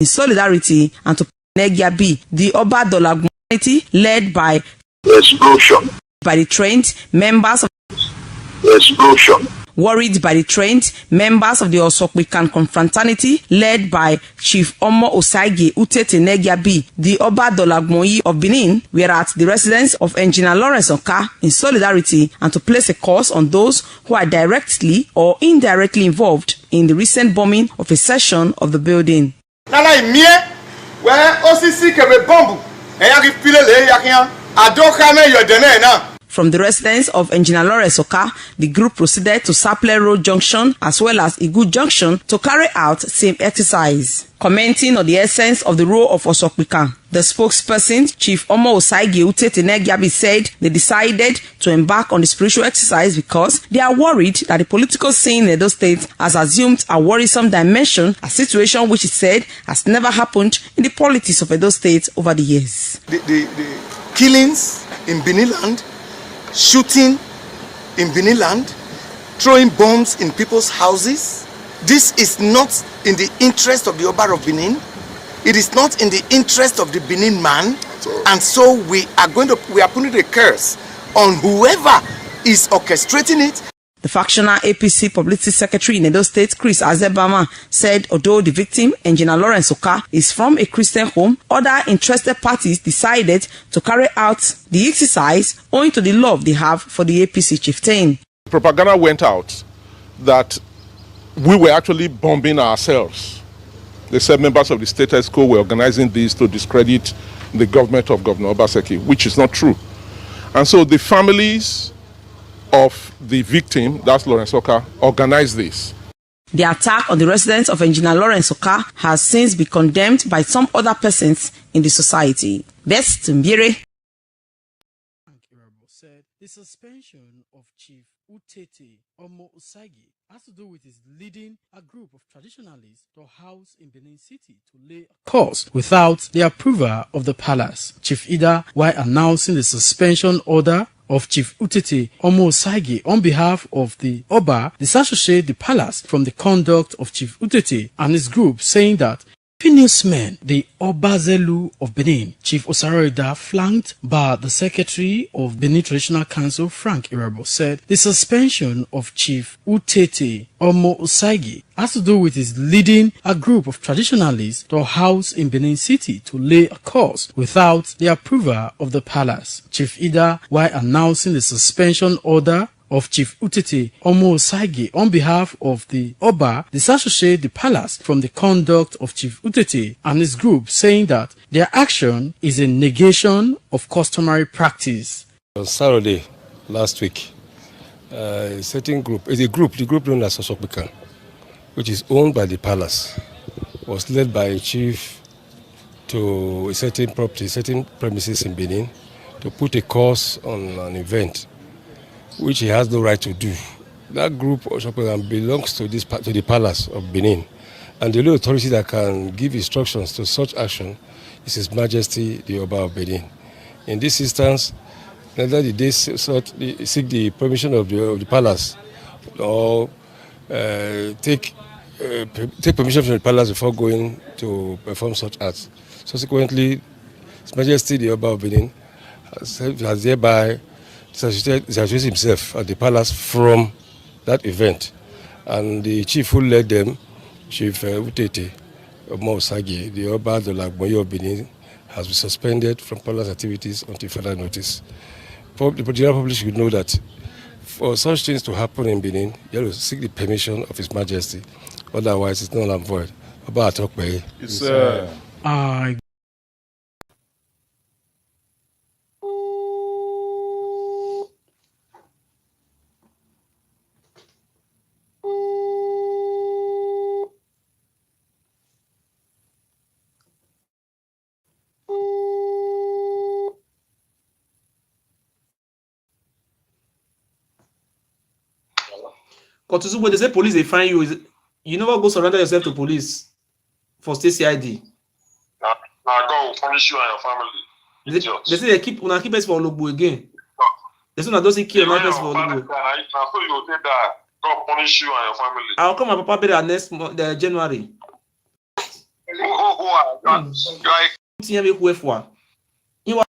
in solidarity and to Negiabi, the Oba community led by explosion. By the trained members of Explosion. Worried by the trained members of the Osokwikan confraternity led by Chief Omo Utete Disgraced, the Oba of Benin, were at the residence of Engineer Lawrence Oka in solidarity and to place a curse on those who are directly or indirectly involved in the recent bombing of a section of the building. From the residence of Engineer Lawrence Oka, the group proceeded to Saple Road Junction as well as Igu Junction to carry out same exercise. Commenting on the essence of the role of Osokwikan, the spokesperson, Chief Omo Utete Disgraced, said they decided to embark on the spiritual exercise because they are worried that the political scene in Edo State has assumed a worrisome dimension, a situation which it said has never happened in the politics of Edo State over the years. The killings in Benin land, shooting in Benin land, throwing bombs in people's houses. This is not in the interest of the Oba of Benin. It is not in the interest of the Benin man, and so we are putting a curse on whoever is orchestrating it. The factional APC publicity secretary in Edo State, Chris Azebama, said although the victim, Engineer Lawrence Oka, is from a Christian home, other interested parties decided to carry out the exercise owing to the love they have for the APC chieftain. Propaganda went out that we were actually bombing ourselves. They said members of the state ESCO were organizing this to discredit the government of Governor Obaseki, which is not true. And so the families of the victim, that's Lawrence Oka, organized this. The attack on the residence of Engineer Lawrence Oka has since been condemned by some other persons in the society. Best Mbire said the suspension of Chief Utete Omo Utete has to do with his leading a group of traditionalists to a house in Benin City to lay a course without the approval of the palace. Chief Ida, while announcing the suspension order of Chief Utete Omo Utete on behalf of the Oba, disassociate the palace from the conduct of Chief Utete and his group, saying that newsmen, the Oba Zelu of Benin, Chief Osaroida, flanked by the Secretary of Benin Traditional Council, Frank Irabo, said the suspension of Chief Utete Omo Utete has to do with his leading a group of traditionalists to a house in Benin City to lay a course without the approval of the palace. Chief Ida, while announcing the suspension order of Chief Utete Omo Utete on behalf of the Oba, disassociate the palace from the conduct of Chief Utete and his group, saying that their action is a negation of customary practice. On Saturday last week, a certain group, the group known as Osokwikan, which is owned by the palace, was led by a chief to a certain property, certain premises in Benin, to put a curse on an event which he has no right to do. That group belongs to the palace of Benin, and the only authority that can give instructions to such action is His Majesty the Oba of Benin. In this instance, neither did they seek the permission of the palace or take permission from the palace before going to perform such acts. Subsequently, His Majesty the Oba of Benin has thereby disassociated himself at the palace from that event, and the chief who led them, Chief Utete Omo Utete, the Oba of Benin, has been suspended from palace activities until further notice. The general public should know that for such things to happen in Benin, you have to seek the permission of His Majesty, otherwise it's null and void. Oba Atokpe. Yes, Because when they say police, they find you. You never go surrender yourself to police for state CID. Now God will punish you and your family. They say they keep us for Ologbo again. They say don't say kill not us for Ologbo. Now so you will say that God punish you and your family. I'll come my papa burial next month, January. Tinha me who for. You are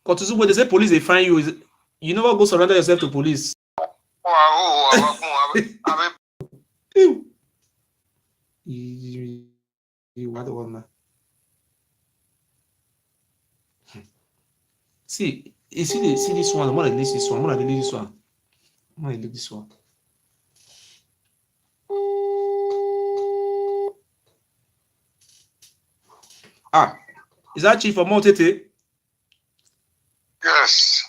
because when they say police, they find you. You never go surrender yourself to police. What one? See, you see this one. I'm gonna delete this one. I'm gonna delete this one. I'm gonna delete this one. Is that Chief Omo Utete? Yes.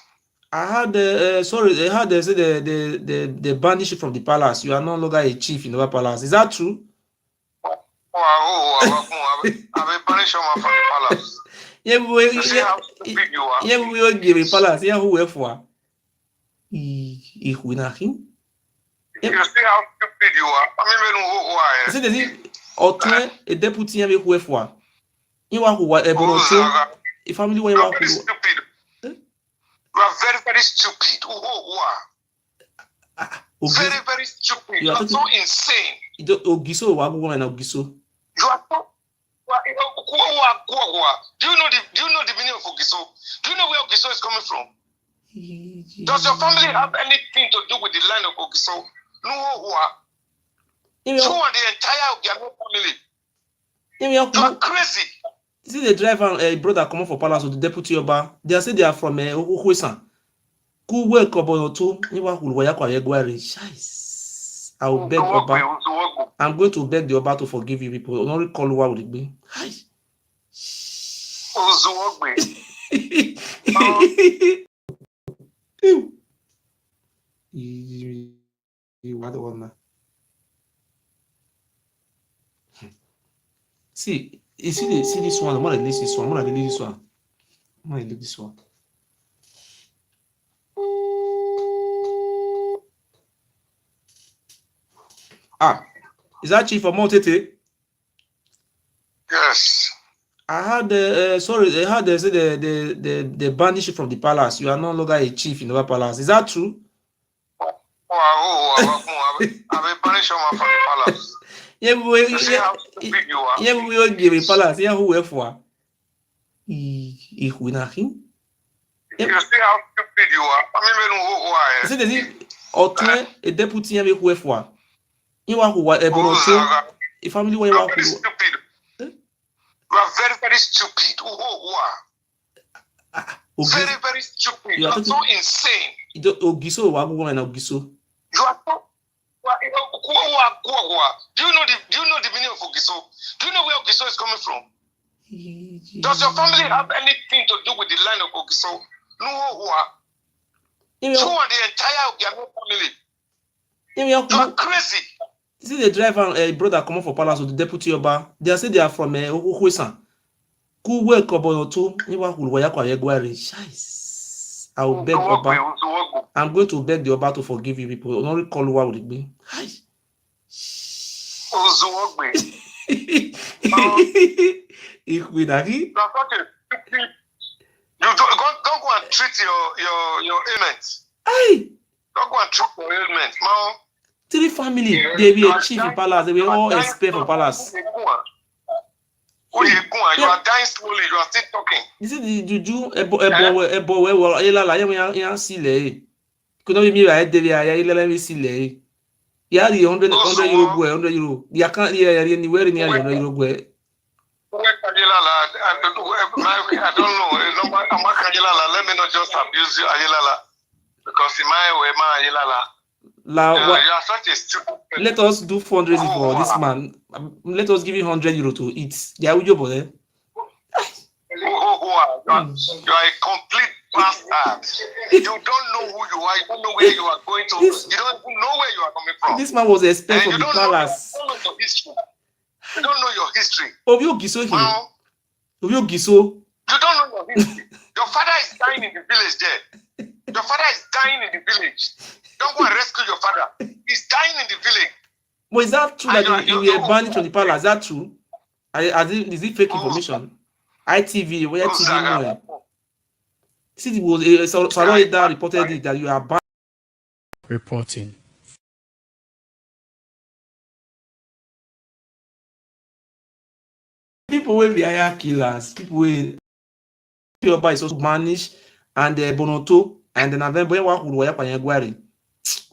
I had sorry, I had the banished from the palace. You are no longer a chief in the palace. Is that true? I've been banished from the palace. Yeah, we will give a palace. Yeah, who for? Who na him? You see how stupid you are. I mean, who are you? See, there's a deputy who for. You are who a family where you are stupid. You are very, very stupid. Who are? Very, very stupid. You are so insane. Ogiso, Ogiso. You are so. Do you know the meaning of Ogiso? Do you know where Ogiso is coming from? Does your family have anything to do with the line of Ogiso? No, who are? You are the entire Ogiano family. You are crazy. See the driver, a brother coming for palace with the deputy Oba. They say they are from Ohuesan. Who work about two? You are who Oba Ewuare. I will beg Oba. I'm going to beg the Oba to forgive you people. Don't recall what would it be. What the one? See, you see this one. I'm gonna delete this one. I'm gonna delete this one. I'm gonna delete this one. Is that Chief Omo Utete? Yes. I had sorry, I had the banished from the palace. You are no longer a chief in the palace. Is that true? I've been banished from the palace. Yeah, we will give a palace. Yeah, who for? Who na him? You see how stupid you are. I mean, who are you? See, there's a deputy who for. You are who a family where you are stupid. You are very, very stupid. Who are? Very, very stupid. You are so insane. Ogiso, Ogiso. You are so. Do you know the meaning of Ogiso? Do you know where Ogiso is coming from? Does your family have anything to do with the line of Ogiso? No, who are? You are the entire Ogiano family. You are crazy. See the driver, a brother coming for palace with the deputy Oba. They say they are from Ohuesan. Who work about two? You are who Oba Ewuare. I will beg Oba. I'm going to beg the Oba to forgive you people. Don't recall what would it be. You don't go and treat your ailments. Don't go and treat your ailments, man. Three family, they be a chief in palace. They will all expect for palace. You are dying slowly. You are still talking. This is the juju. Ebo ayela ya sile. Kuno bi mi ra de ya ayela mi sile. Ya di 100 euro go 100 euro. Ya kan ya ni where ni 100 euro go. I don't know. Let me not just abuse you, Ayelala, because in my way, my Ayelala. You are such a stupid. Let us do fundraising for this man. Let us give him 100 euro to eat. Yeah, we job there. You are a complete bastard. You don't know who you are. You don't know where you are going to. You don't know where you are coming from. This man was expelled from the palace. You don't know your history. You don't know your history. Obio Giso here. Obio Giso. You don't know your history. Your father is dying in the village there. Your father is dying in the village. Don't go and rescue your father. He's dying in the village. But is that true that you were banned from the palace? Is that true? Is it fake information? ITV, where TV more? See, it was Saroida reported it that you are banned. Reporting. People will be higher killers. People will. Oba is also managed, and Bonoto, and then November Oba Ewuare.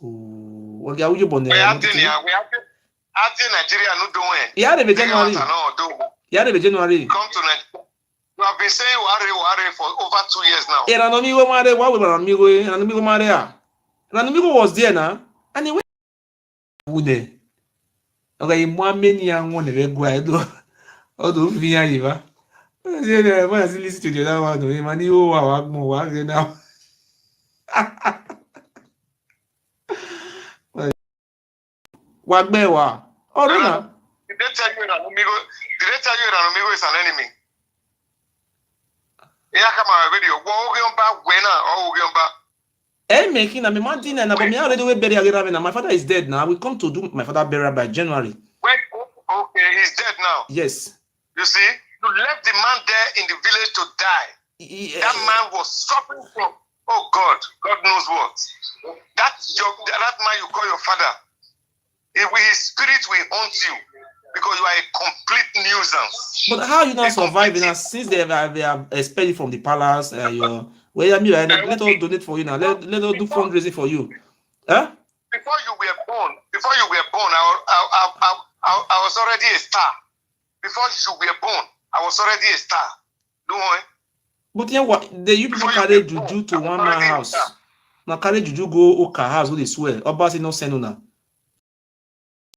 Oh, what are you born there? We have Nigeria no doing. Yeah, the January. Yeah, the January. Come to Nigeria. You have been saying Ewuare for over 2 years now. Yeah, Ranamigo Mare, why would Ranamigo Mare? Ranamigo was there now, and he went. Would okay, 1 million one of Ewuare. Although via Iva. When I listen to the other one, man, you are more now. What mewa? Oh, no. Did they tell you Ranamigo is an enemy? Yeah, come on, video. Hey, making a mountain and I'm already buried. My father is dead now. We come to do my father burial by January. Okay, he's dead now. Yes. You see, you left the man there in the village to die. Yeah. That man was suffering from, oh God knows what. That man you call your father, his spirit will haunt you because you are a complete nuisance. But how you not surviving now since they have expelled you from the palace? Let us donate for you now. Let us do fundraising for you. Huh? Before you were born, I was already a star. Before you were born, I was already a star. Don't worry. But yeah, what you people carry juju to one man house. Now carry juju go Oka house who they swear. Obasi no send now.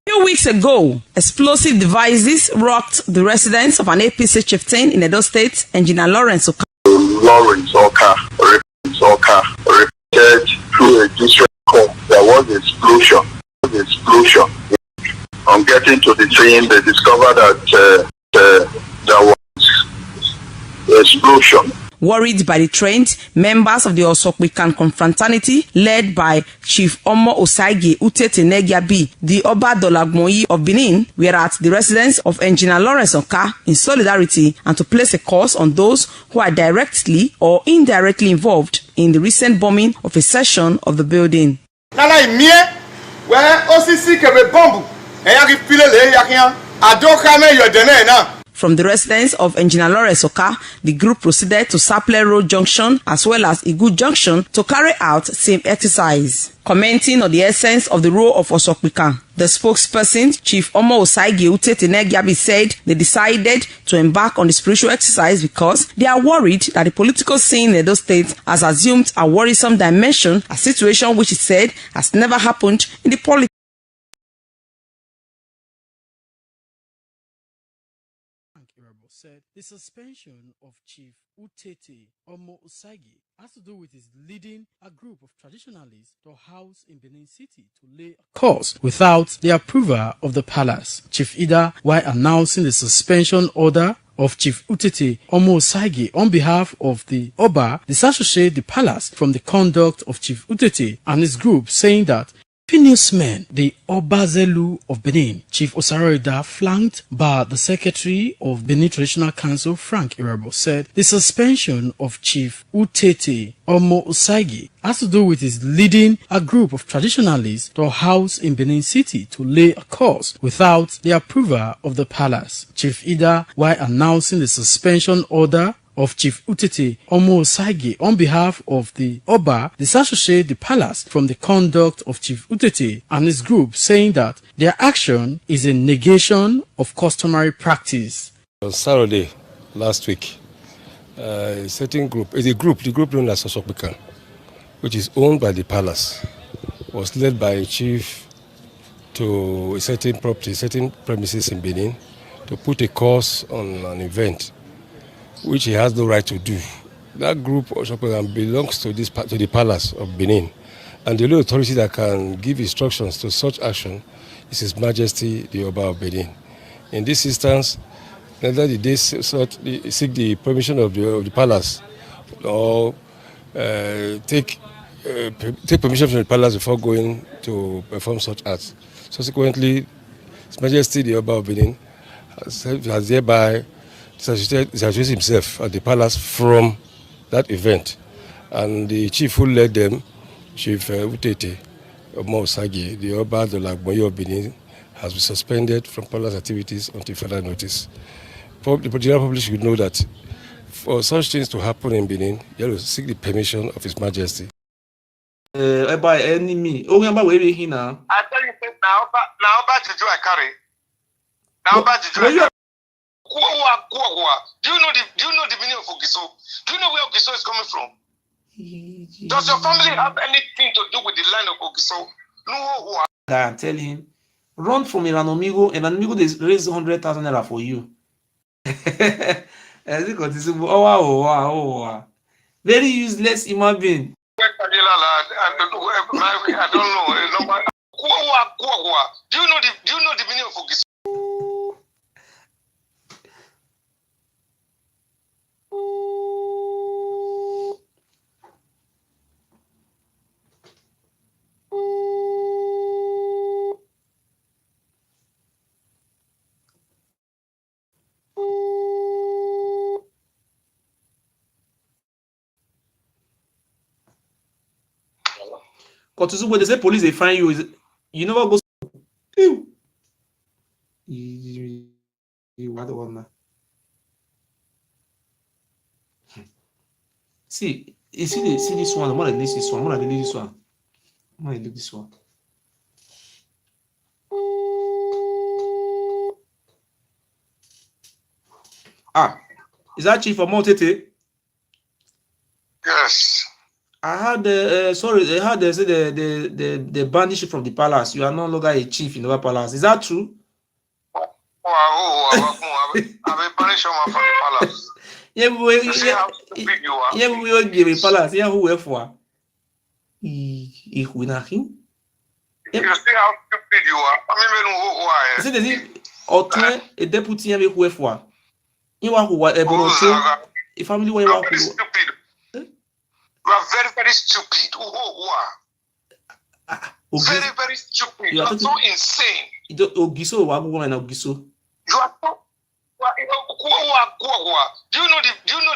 A few weeks ago, explosive devices rocked the residence of an APC chieftain in Edo State, Engineer Lawrence Oka. Reported through a district court. There was an explosion. On getting to the scene, they discovered that there was an explosion. Worried by the trend, members of the Osokwikan confraternity, led by Chief Omo Utete Disgraced, the Oba Ewuare of Benin, were at the residence of Engineer Lawrence Oka in solidarity and to place a curse on those who are directly or indirectly involved in the recent bombing of a section of the building. From the residence of Engineer Lawrence Oka, the group proceeded to Sapele Road Junction as well as Igu Junction to carry out same exercise. Commenting on the essence of the role of Osokwikan, the spokesperson, Chief Omo Utete Disgraced, said they decided to embark on the spiritual exercise because they are worried that the political scene in Edo State has assumed a worrisome dimension, a situation which it said has never happened in the politics. Said the suspension of Chief Utete has to do with his leading a group of traditionalists to house in Benin City to lay a course without the approval of the palace. Chief Ida, while announcing the suspension order of Chief Utete on behalf of the Oba, disassociated the palace from the conduct of Chief Utete and his group, saying that newsmen, the Oba Ewuare of Benin, Chief Osaroida, flanked by the Secretary of Benin Traditional Council, Frank Ewuare, said the suspension of Chief Utete has to do with his leading a group of traditionalists to house in Benin City to lay a course without the approval of the palace. Chief Ida, while announcing the suspension order of Chief Utete on behalf of the Oba, disassociated the palace from the conduct of Chief Utete and his group, saying that their action is a negation of customary practice. On Saturday last week, a certain group, the group known as Osokwikan, which is owned by the palace, was led by a chief to a certain property, certain premises in Benin, to put a curse on an event which he has no right to do. That group also belongs to the palace of Benin, and the only authority that can give instructions to such action is His Majesty the Oba of Benin. In this instance, Neither did they seek the permission of the palace or take permission from the palace before going to perform such acts. Subsequently, His Majesty the Oba of Benin has thereby disassociated himself at the palace from that event, and the chief who led them, Chief Utete Omo Utete, the Oba of Benin, has been suspended from palace activities until further notice. The general public should know that for such things to happen in Benin, you have to seek the permission of His Majesty. By enemy. Oh, remember where we here now? I tell you, now about to do I carry. Now about to do I carry. Do you know the meaning of Ogiso? Do you know where Ogiso is coming from? Does your family have anything to do with the line of Ogiso? No. I'm telling him, run from an amigo, and an amigo they raise 100,000 naira for you. Wow. Very useless human being. I don't know. Do you know the meaning of Ogiso? Because when they say police, they find you. You never go. You are the one. See, you see this one. I'm gonna delete this one. I'm gonna delete this one. I'm gonna delete this one. Is that Chief Omo Utete? Yes. I had I heard they say the banished from the palace. You are no longer a chief in the palace. Is that true? I've been banished from the palace. Yeah, we will give a palace. Yeah, who for? You still how stupid you are. I mean, who are you? A deputy who for? You are who are a family where you are stupid. You are very, very stupid. Very, very stupid. You are so insane. Ogiso, Ogiso. You are so. Do you know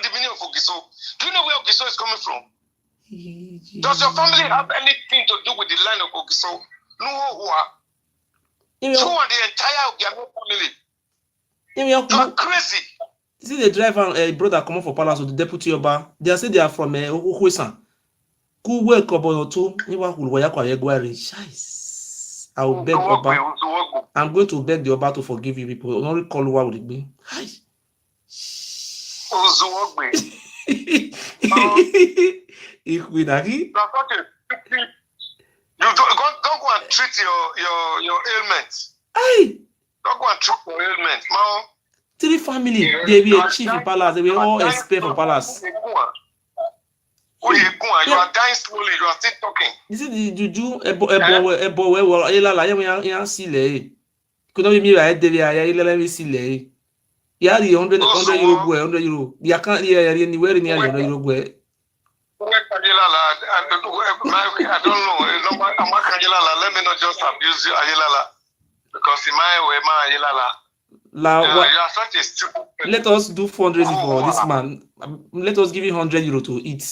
the meaning of Ogiso? Do you know where Ogiso is coming from? Does your family have anything to do with the line of Ogiso? No. You and the entire Ogiano family. You are crazy. See the driver and brother come for palace with the deputy Oba. They say they are from Ohuesan. Who work about two? Oba Ewuare. I will beg Oba. I'm going to beg the Oba to forgive you people. Don't recall what would it be. You don't go and treat your ailments. Don't go and treat your ailments, man. Three family, they be a chief in palace, they will all expect from palace. You are dying slowly, you are still talking. This is the juju ebo ya sile. Could not be me right there, ya sile. Ya the 100 euro, 100 euro. You can't hear anywhere near 100 euro. I don't know. Let me not just abuse you, Ayelala. Because in my way, Ayelala. You are such a stupid. Let us do fundraising for this man. Let us give him 100 euro to eat.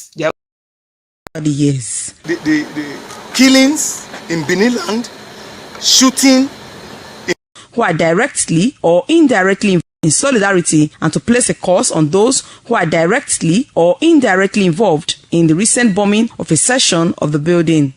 Yes. The killings in Benin land, shooting. Who are directly or indirectly in solidarity, and to place a curse on those who are directly or indirectly involved in the recent bombing of a section of the building.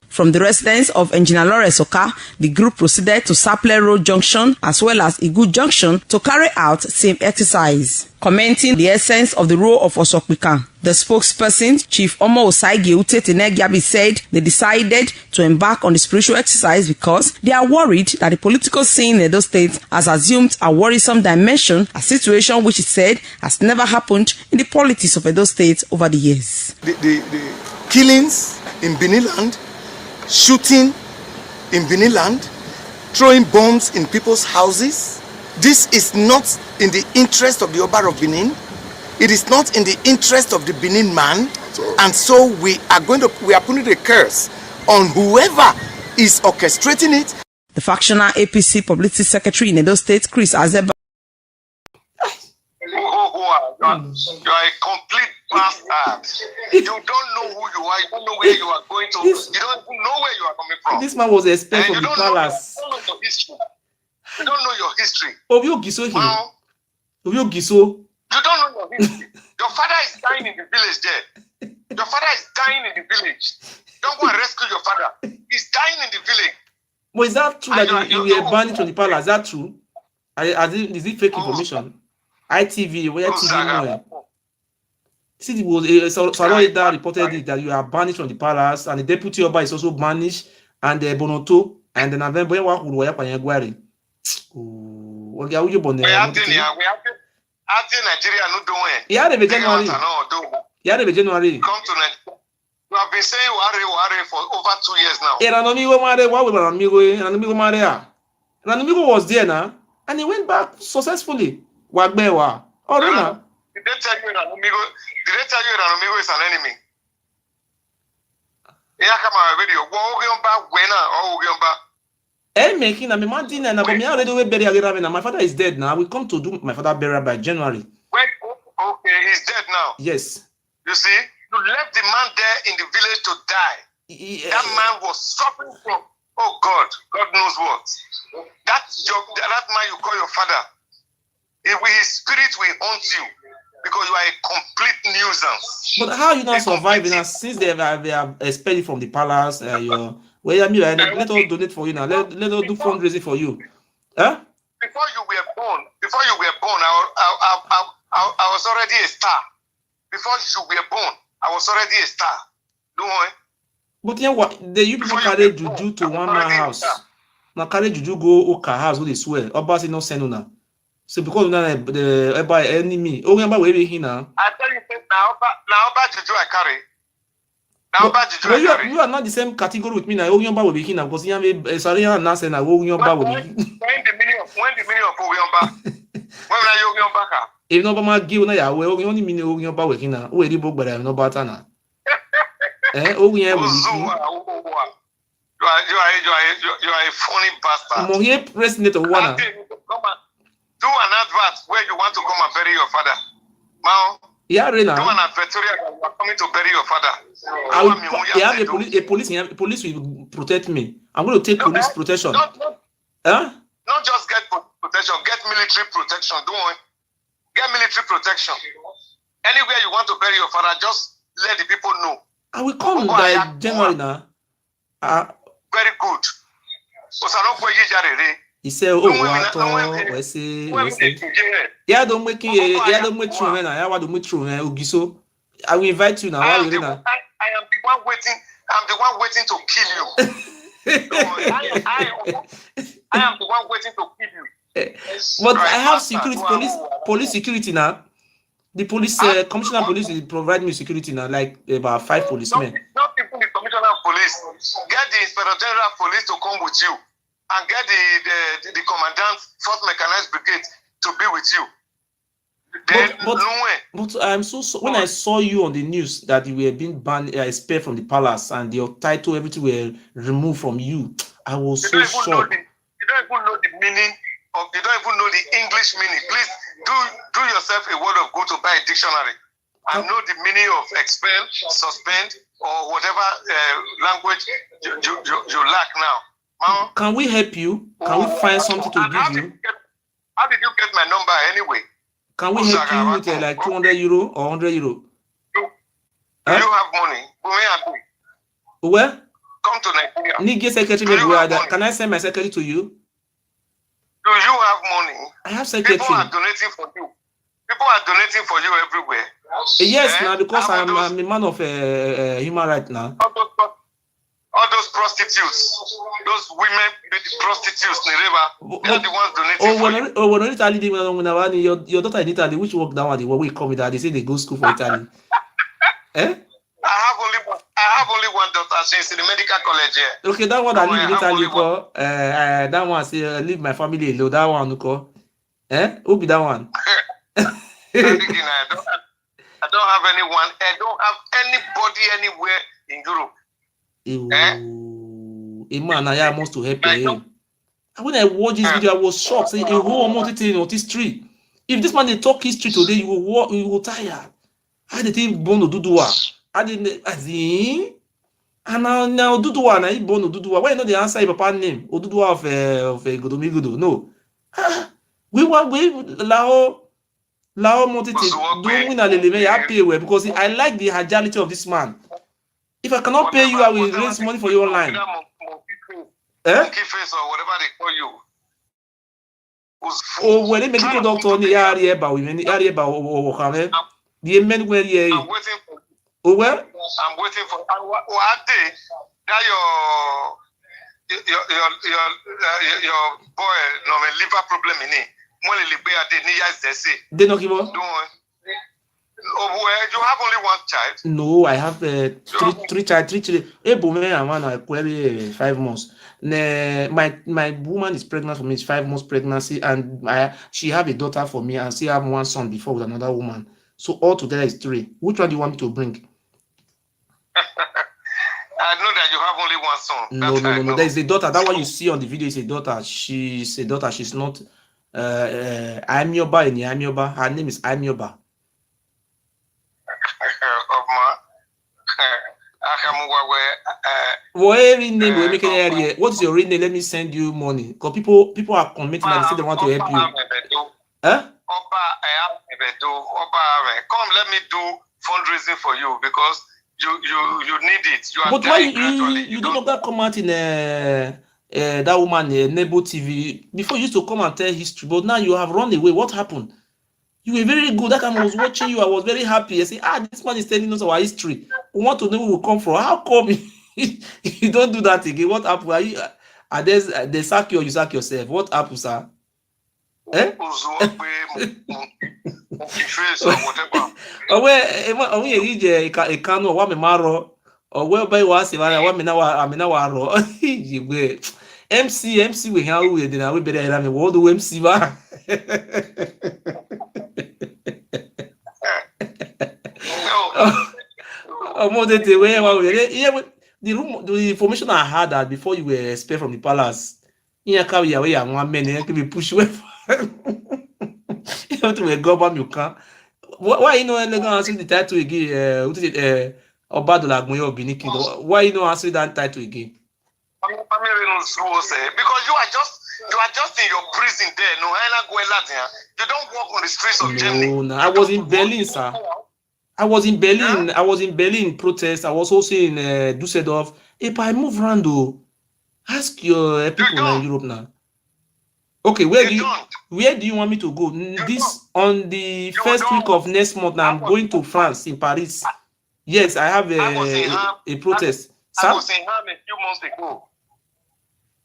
From the residence of Engineer Lawrence Oka, the group proceeded to Sapele Road Junction as well as Igu Junction to carry out same exercise. Commenting the essence of the role of Osokpika, the spokesperson, Chief Omo Utete Disgraced, said they decided to embark on the spiritual exercise because they are worried that the political scene in Edo State has assumed a worrisome dimension, a situation which it said has never happened in the politics of Edo State over the years. The killings in Benin land, shooting in Benin land, throwing bombs in people's houses. This is not in the interest of the Oba of Benin. It is not in the interest of the Benin man. And so we are putting a curse on whoever is orchestrating it. The factional APC publicity secretary in Edo State, Chris Azeba. You are a complete bastard. You don't know who you are. You don't know where you are going to. You don't even know where you are coming from. This man was expelled from the palace. You don't know your history. You don't know your history. Obi Giso here. Obi Giso. You don't know your history. Your father is dying in the village there. Your father is dying in the village. Don't go and rescue your father. He's dying in the village. But is that true that you were banned from the palace? Is that true? Is it fake information? ITV, where TV? See, it was Saloida reported it that you are banished from the palace, and the deputy Oba is also banished, and the Bonoto, and the November Ewuare Ewuare. Oh, okay, we have Nigeria no doing. Yeah, the January. Yeah, the January. Come to Nigeria. You have been saying Ewuare for over 2 years now. Ranamigo was there now, and he went back successfully. Wagbewa. Oh, no. Did they tell you Ranamigo is an enemy? Yeah, come on, video. Making a mountain and my father is dead now. We come to do my father burial by January. Wait, okay, he's dead now. Yes. You see, you left the man there in the village to die. Yeah. That man was suffering from, oh God knows what. That man you call your father, his spirit will haunt you because you are a complete nuisance. But how you not surviving now since they have expelled you from the palace? Let us donate for you now. Let us do fundraising for you. Huh? Before you were born, I was already a star. Before you were born, I was already a star. Don't worry. But yeah, what you people carry juju to one man house. Now carry juju go Oka house who they swear. Obasi no send una. So because the by enemy, oh remember where we here now. I tell you now juju I carry. You are not the same category with me now. Oyomba will be here now because you have sorry I'm not saying that Oyomba will be. When the meaning of Oyomba? When are you Oyomba? If nobody give na ya we only mean Oyomba will here now. We dey book but no better now. You are a funny bastard. Mohier president of one. Do an advert where you want to come and bury your father. Now, yeah, Rena. Do an advertorial that you are coming to bury your father. Police will protect me. I'm going to take police protection. Not just get protection, get military protection. Don't worry. Get military protection. Anywhere you want to bury your father, just let the people know. I will come by January now. Very good. He said, "Oh, what say? Yeah, don't make true, man. I want to make true, man. Ugiso, I will invite you now. I am the one waiting. I'm the one waiting to kill you. I am the one waiting to kill you. But I have security, police security now. The police commissioner of police will provide me security now, like about 5 policemen. Not even the commissioner of police. Get the inspector general of police to come with you. And get the commandant, 4th Mechanized Brigade to be with you. But I'm so when I saw you on the news that you were being banned, expelled from the palace, and your title, everything were removed from you, I was so shocked. You don't even know the meaning of. You don't even know the English meaning. Please do yourself a word of good to buy a dictionary and know the meaning of expel, suspend, or whatever language you lack now. Can we help you? Can we find something to give you? How did you get my number anyway? Can we help you with like 200 euro or 100 euro? You have money. Where? Come to Nigeria. Need secretary. Can I send my secretary to you? Do you have money? I have secretary. People are donating for you. People are donating for you everywhere. Yes, now because I'm a man of human rights now. All those prostitutes, those women, prostitutes, they are the ones donating for you. When Italy, your daughter in Italy, which work that one, they come with that, they say they go school for Italy. I have only one daughter. She's in the medical college here. Okay, that one No, that I live have later only you call. That one say leave my family alone. That one you call. Who be that one? I don't have anyone. I don't have anybody anywhere in Europe. A man I must to help him. And when I watched this video, I was shocked. Say a whole multitude of history. If this man they talk history today, you will tire. How did he born Oduduwa? How did and now Oduduwa na he born Oduduwa? Why not the answer your papa name? Oduduwa of Godomigudu? No. We Lao multitude don't win a leleme. I pay well because I like the agility of this man. If I cannot pay you, I will raise money for you online. Monkey face or whatever they call you. Oh, when a medical doctor in the area about women, the area about the men where ye. I'm waiting for. Oh well. I'm waiting for. What day that your boy no liver problem in it. They not give up. You have only one child. No, I have three children. A woman and one I query 5 months. My woman is pregnant for me. It's 5 months pregnancy, and she have a daughter for me, and she have one son before with another woman. So all together is 3. Which one do you want me to bring? I know that you have only one son. No. There is a daughter. That one you see on the video is a daughter. She's a daughter. She's not. Amioba in Amioba. Her name is Amioba. What is your real name? Let me send you money. Because people are commenting and they say they want to help you. Come, let me do fundraising for you because you need it. But why you don't know come out in that woman Nebo TV before you used to come and tell history, but now you have run away. What happened? You were very good. That time I was watching you. I was very happy. I say, this man is telling us our history. We want to know where we come from. How come you don't do that again? What happened? They sack you or you sack yourself? What happened, sir? MC we how we did we better than me what do MC ba the information I had that before you were expelled from the palace you carry away and one man can be pushed away you have to government you can why you know answer the title again Oba Ewuare of Benin Kingdom why you know answer that title again because you are just in your prison there. No, you don't walk on the streets of Germany. No, I was in Berlin, sir. I was in Berlin. I was in Berlin protest. I was also in Düsseldorf. If I move around, ask your people in Europe now. Okay, where do you want me to go? This on the first week of next month. Now I'm going to France in Paris. Yes, I have a protest. I was in Ham a few months ago.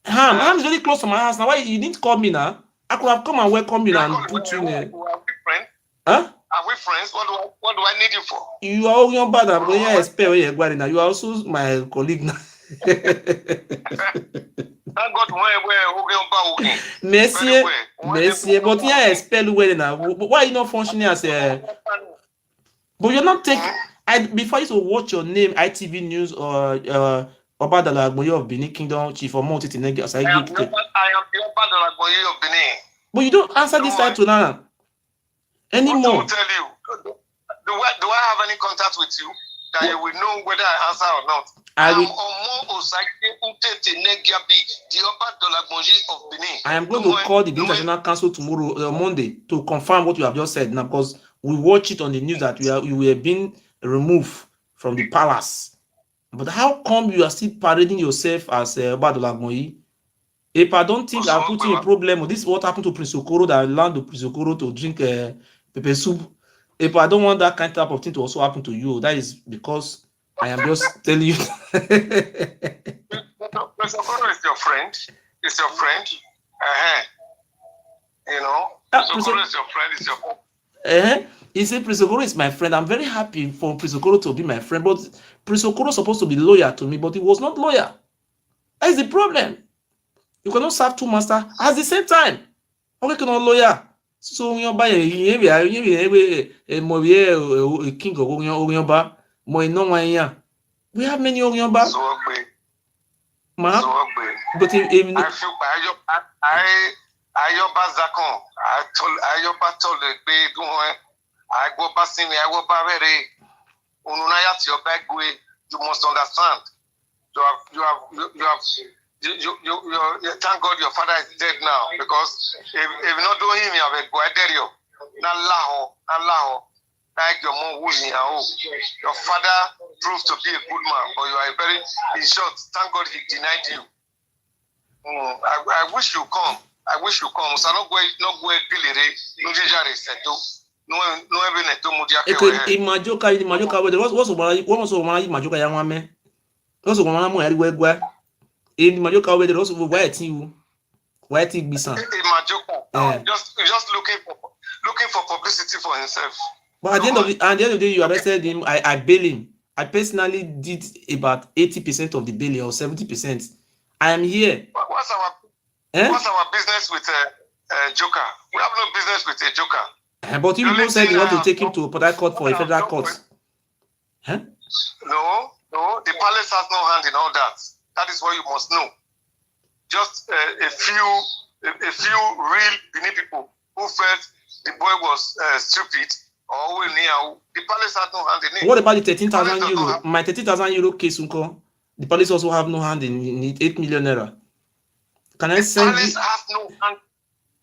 Ham is very close to my house. Now why you didn't call me now? I could have come and welcome you and put you in there. Are we friends? Huh? Are we friends? What do I need you for? You are all your bad. I'm going to expel where you're going now. You are also my colleague now. Thank God where Merci. But yeah, expel where now. Why you not functioning as a? But you're not taking. Before you to watch your name, ITV News or Oba Ewuare of Benin Kingdom, Chief Omo Utete Disgraced. I am the Oba Ewuare of Benin. But you don't answer this title now anymore. What to tell you? Do I have any contact with you that you will know whether I answer or not? I am Omo Utete Disgraced, the Oba Ewuare of Benin. I am going to call the International Council tomorrow, Monday, to confirm what you have just said now, because we watch it on the news that you were being removed from the palace. But how come you are still parading yourself as Oba Ewuare? If I don't think I'll put you in a problem, this is what happened to Prince Okoro, that allowed the Prince Okoro to drink pepper soup. If I don't want that kind of thing to also happen to you, that is because I am just telling you. Prince Okoro is your friend. It's your friend. You know, Prince Okoro is your friend. It's your friend. He said, Prince Okoro is my friend. I'm very happy for Prince Okoro to be my friend, but Prince Okoro is supposed to be loyal to me, but he was not loyal. That is the problem. You cannot serve two masters at the same time. Okay, cannot loyal. So when you buy a king of Ogyoba, we have many Ogyoba. But I feel Ayoba Zakon. Ayoba told the baby, I go passing me, I go barre. Ununaya to your back way, you must understand. Thank God your father is dead now, because if not doing him, you have a guaderio. Nalaho. Like your mom, your father proved to be a good man, but you are very, in short, thank God he denied you. I wish you come. So no go pilire, no jare seto. No even neto mudia ke. Imajoka what's Majoka Yamame? Also, one more Edward. In Majoka, whether also white you. White Bisan. Just looking for publicity for himself. But at the end of the day, you arrested him. I bail him. I personally did about 80% of the bail or 70%. I am here. What's our business with Joker? We have no business with a Joker. But you people said you want to take him to Port Harcourt for a federal court. Huh? No. The palace has no hand in all that. That is what you must know. Just a few real Benin people who felt the boy was stupid. The palace has no hand in it. What about the 13,000 euro? My 30,000 euro case, Uncle. The police also have no hand in it. 8 million naira. Can I send you? The palace has no hand.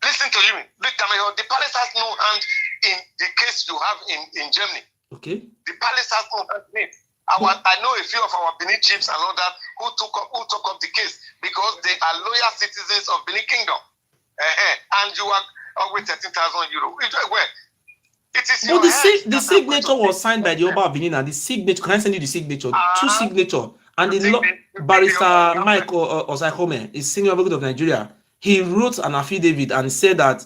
Listen to you. The palace has no hand in the case you have in Germany. Okay. The palace has no hand in it. I know a few of our Benin chiefs and all that who took up the case because they are loyal citizens of Benin Kingdom. And you are with 13,000 euro. Where? It is but the signature was signed by the Oba of Benin, and the signature, can I send you the signature? Two signature. And the barrister Michael Osakome is senior advocate of Nigeria. He wrote an affidavit and said that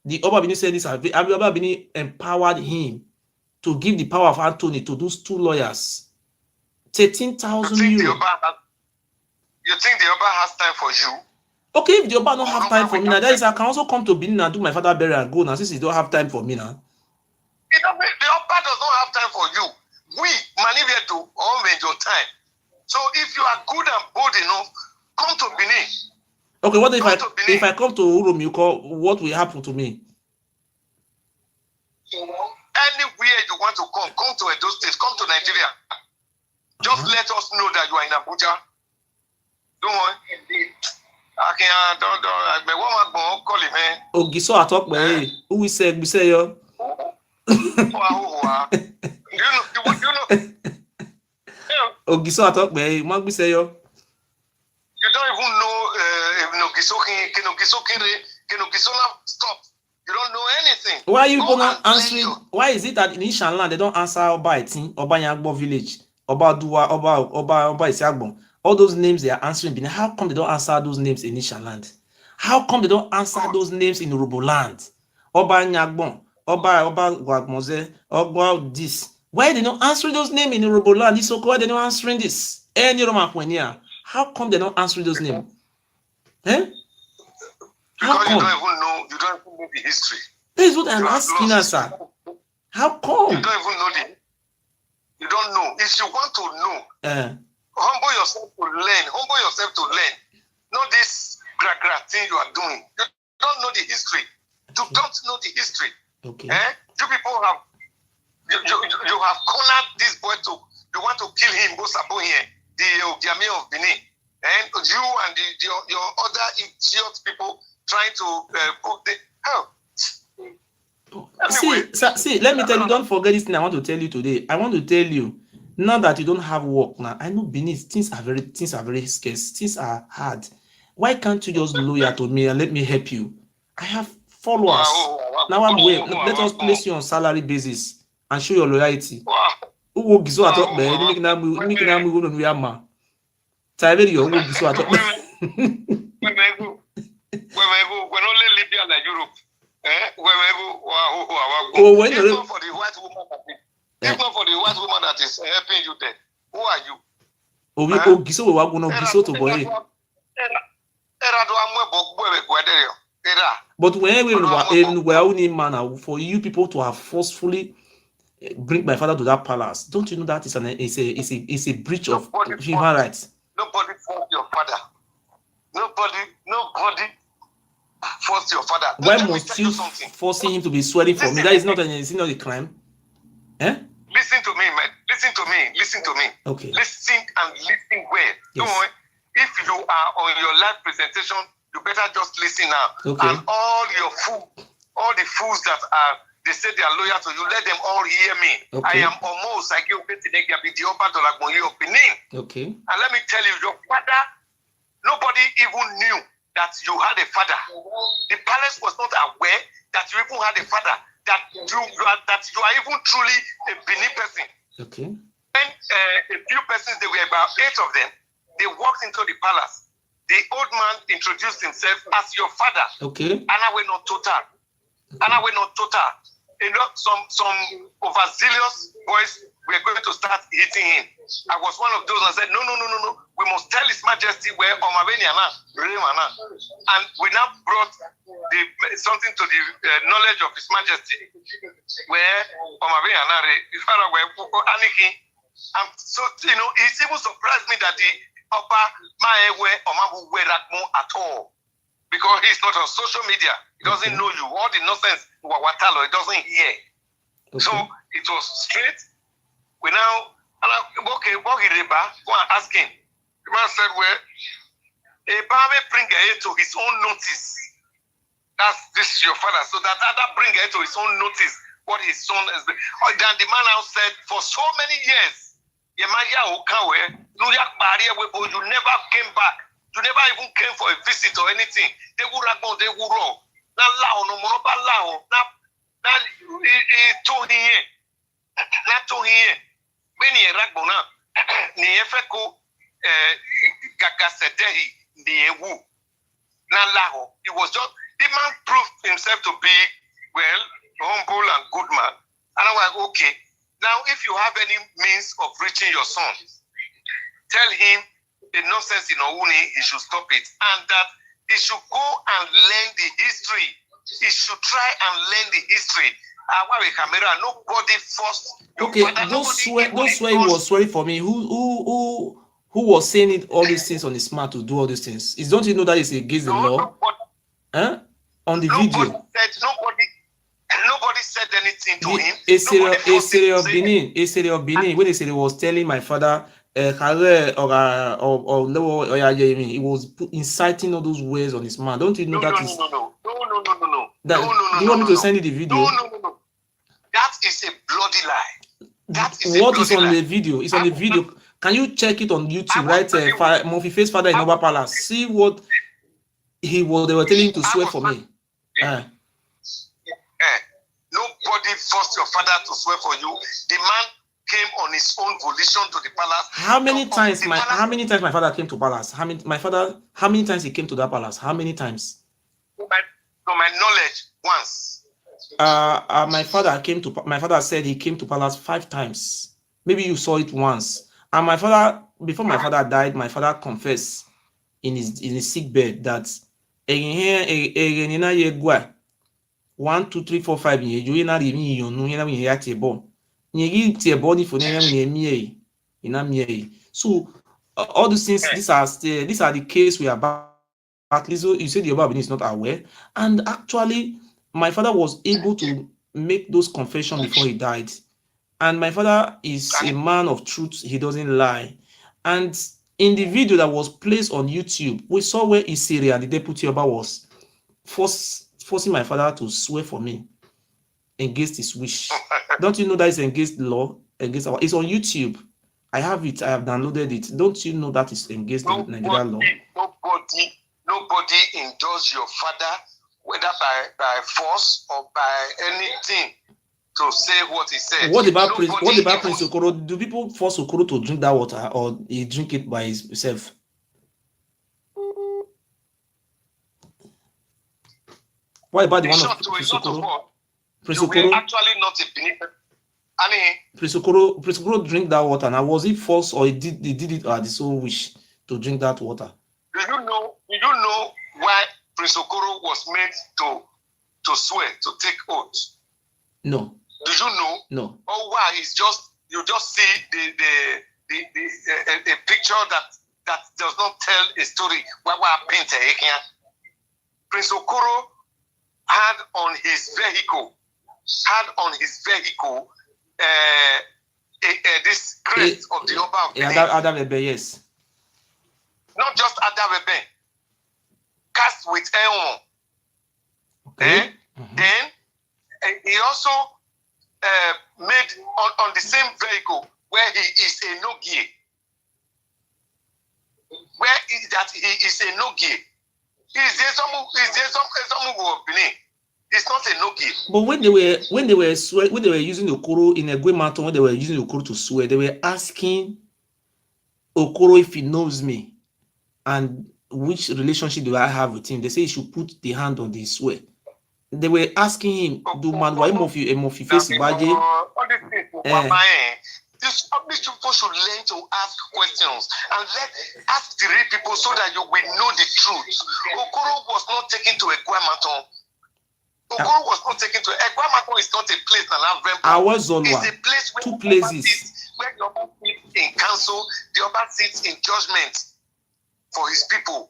the Oba of Benin said this, Oba of Benin empowered him to give the power of Anthony to those two lawyers. 13,000 euro. You think the Oba has time for you? Okay, if the Oba don't have time for me now, that is, I can also come to Benin and do my father burial and go now, since he don't have time for me now. The Oba does not have time for you. We manage to manage your time. So if you are good and bold enough, come to Benin. Okay, what if I come to Urumiko, what will happen to me? Anywhere you want to come to Edo State, come to Nigeria. Just let us know that you are in Abuja. Don't worry. Don't call him, man. Ogiso atok me. Who we say yo? You know. Ogiso atok me. Mag we say yo? You don't even know if Nogiso stop. You don't know anything. Why are you gonna answering? Why is it that in Ishan land they don't answer Oba Etin, Oba Yagbo village, Oba Dua, Oba Isiagbon? All those names they are answering. How come they don't answer those names in Ishan land? How come they don't answer those names in Urobo land? Oba Nyagbon, Oba Gwagmoze, Oba this. Why they not answering those names in Urobo land? This so why they not answering this? Any Roman Kwenya. How come they don't answer those names? Because you don't even know the history. This is what I'm asking, sir. How come? You don't even know you don't know. If you want to know, humble yourself to learn. Not this gra thing you are doing. You don't know the history. You don't know the history. Okay. You people have you have cornered this boy you want to kill him, go Sabo here, the Ogiame of Benin. And you and your other idiot people trying to put the hell. Anyway. See, let me tell you, don't forget this thing I want to tell you today. I want to tell you, now that you don't have work now, I know Benin, things are very scarce, things are hard. Why can't you just loyal to me and let me help you? I have followers. Now I'm waiting. Let us place you on salary basis and show your loyalty. Who will give so talk man? Make na mu go no yama. Taibe yo will give so talk. When only Libya like Europe. If not for the white woman that is helping you there, who are you? But when for you people to have forcefully bring my father to that palace, don't you know that is a breach of human rights? Nobody forced your father. Nobody forced your father. Why must you forcing him to be swearing for me? That is not a crime. Eh? Listen to me, man. Listen to me. Okay. Listen and listen well. Yes. If you are on your live presentation, you better just listen now. Okay. And all the fools that they say they are loyal to you, let them all hear me. Okay. I am Omo Utete Oba of Benin. Okay. And let me tell you, your father, nobody even knew that you had a father. The palace was not aware that you even had a father, that you are even truly a Benin person. Okay. When a few persons, there were about 8 of them, they walked into the palace. The old man introduced himself as your father. Okay. And I went on total. You know, some overzealous boys were going to start hitting him. I was one of those and said, no. We must tell His Majesty where Omo Ewuare. And we now brought something to the knowledge of His Majesty where Omo Ewuare, his father were Aniki. And so, you know, it even surprised me that the Oba Ewuare at all. Because he's not on social media. He doesn't know you. All the nonsense, Wawatalo, he doesn't hear. Okay. So it was straight. We now, okay, go and ask him. The man said, well, Eba may bring it to his own notice. This is your father. So that bring it to his own notice what his son is. Then the man now said, for so many years, you never came back. You never even came for a visit or anything. They would have gone, they would roll. Now, no more about Lao. Now, he told him, when he ran Bona, Niefeko, Gagasedehi, Niewu. Now, Lao, it was just, the man proved himself to be, well, humble and good man. And I was like, okay, now if you have any means of reaching your son, tell him the nonsense in Ouni, he should stop it. And that he should go and learn the history. He should try and learn the history. Nobody forced. Okay, those swear he was swearing for me. Who was saying it all these things on his mouth to do all these things? Don't you know that it's against the law? Huh? On the video. Nobody said anything to him. A series of Benin, when he was telling my father, he was inciting all those words on his man. Don't you know that is? No. Do you want me to send you the video? No. That is a bloody lie. That is what is on the video? It's on the video. Can you check it on YouTube? Right, Murphy Face Father in Oba Palace. See what they were telling him to swear for me. Nobody forced your father to swear for you. The man came on his own volition to the palace. How many times my father came to palace? How many times he came to that palace? How many times? To my knowledge, once. My father said he came to palace 5 times. Maybe you saw it once. And my father, before my father died, my father confessed in his sick bed that 1, 2, 3, 4, 5 so all these things, these are the case we are back. At least you said the Oba Benin is not aware, and actually my father was able to make those confessions before he died. And my father is a man of truth, he doesn't lie. And in the video that was placed on YouTube, we saw where Isiria, the deputy Oba, was forcing my father to swear for me against his wish. Don't you know that is against the law? It's on YouTube. I have it. I have downloaded it. Don't you know that is against the Nigerian law? Nobody indulged your father, whether by force or by anything, to say what he said. What about Prince Okoro? Do people force Okoro to drink that water, or he drink it by himself? What about the In one short, of to a lot of Prisokoro? us, you were actually not a Benin. I mean, Prisokoro drink that water. Now, was it false or he did it at his own wish to drink that water? Do you know why Prisokoro was made to swear, to take oath? No. Do you know? No. Or why it's just you just see a picture that does not tell a story. Prince Okoro had on his vehicle this crest of the Oba of Benin. Adabebe, yes. Not just Adabebe, cast with Eon. Okay. Then he also made on the same vehicle where he is a Nogie. Where is that he is a Nogie? Is there some of Benin? It's not a Nogie. But when they were using Okoro in a Maton, when they were using Okoro to swear, they were asking Okoro if he knows me and which relationship do I have with him. They say he should put the hand on the swear. They were asking him, "Do man why mofi face baje?" These people should learn to ask questions and ask the real people so that you will know the truth. Okoro was not taken to a Guamaton. Okoro was not taken to a Guamaton. Is not a place It's a place where 2 places where the Oba sits in council, the Oba sits in judgment for his people.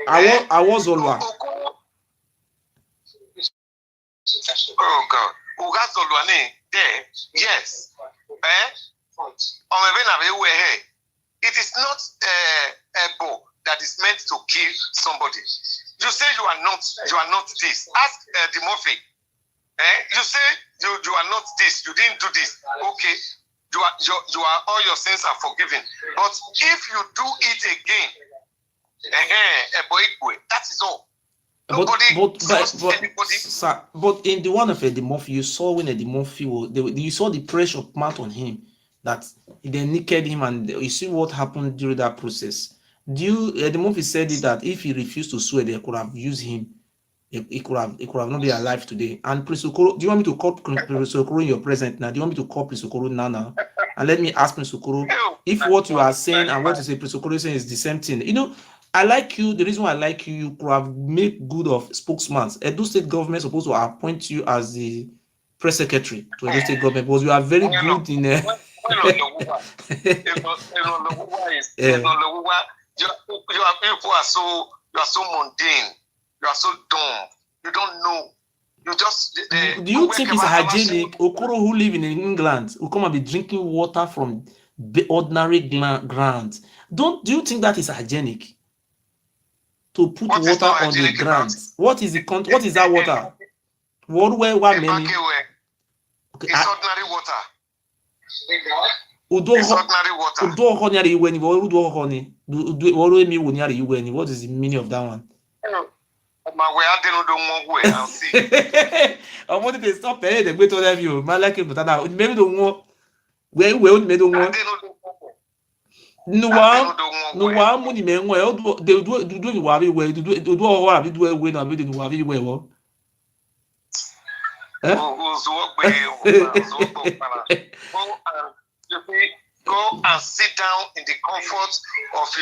Awozolwa. Oh God. Ugazolwane there, yes. It is not a bow that is meant to kill somebody. You say you are not this. Ask the Murphy. You say you are not this, you didn't do this. Okay, you are all your sins are forgiven. But if you do it again, that is all. But in the one of Eddie Murphy, you saw when Eddie Murphy you saw the pressure put on him that they naked him, and you see what happened during that process. Eddie Murphy said it that if he refused to swear, they could have used him. He could have not been alive today. And Prince Okoro, do you want me to call Prince Okoro in your present now? Do you want me to call Prince Okoro now? And let me ask Prince Okoro if what you are saying and what you say Prince Okoro is saying is the same thing. You know, I like you. The reason why I like you, you could have made good of spokesman. Edo State government is supposed to appoint you as the press secretary to Edo State government because you are very good in you are so mundane. You are so dumb. You don't know. You just. Do you think it's hygienic? Okoro who live in England will come and be drinking water from ordinary ground. Do you think that is hygienic? To put water on the ground. What is that water? What many? Okay, it's ordinary water. What is the meaning of that one? I wanted to stop paying the great of you. My like but now maybe don't want where don't want. No one money men well do wabi way do all have do away and do wabi way. Go and sit down in the comfort of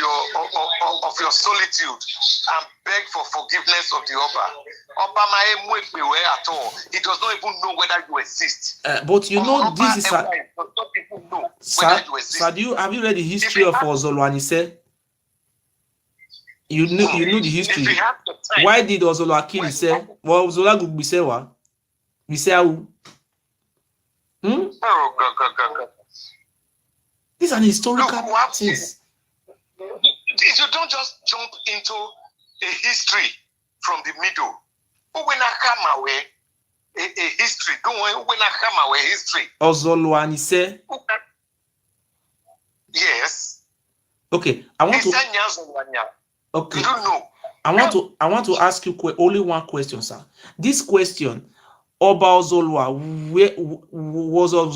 your solitude and beg for forgiveness of the Oba. Oba at all. He does not even know whether you exist. But you know this is have you read the history of Ozolwanise? You know the history. Why did Ozolwa kill himself? Well, Ozola Gugbisewa. Biseu. Oh God. These are historical things. You don't just jump into a history from the middle. When I come away, a history. Don't when I come away history. Ozolwanise. Yes. Okay, I want to. Okay. You don't know. I want to ask you only one question, sir. This question, Oba Ozolwa, where was Oba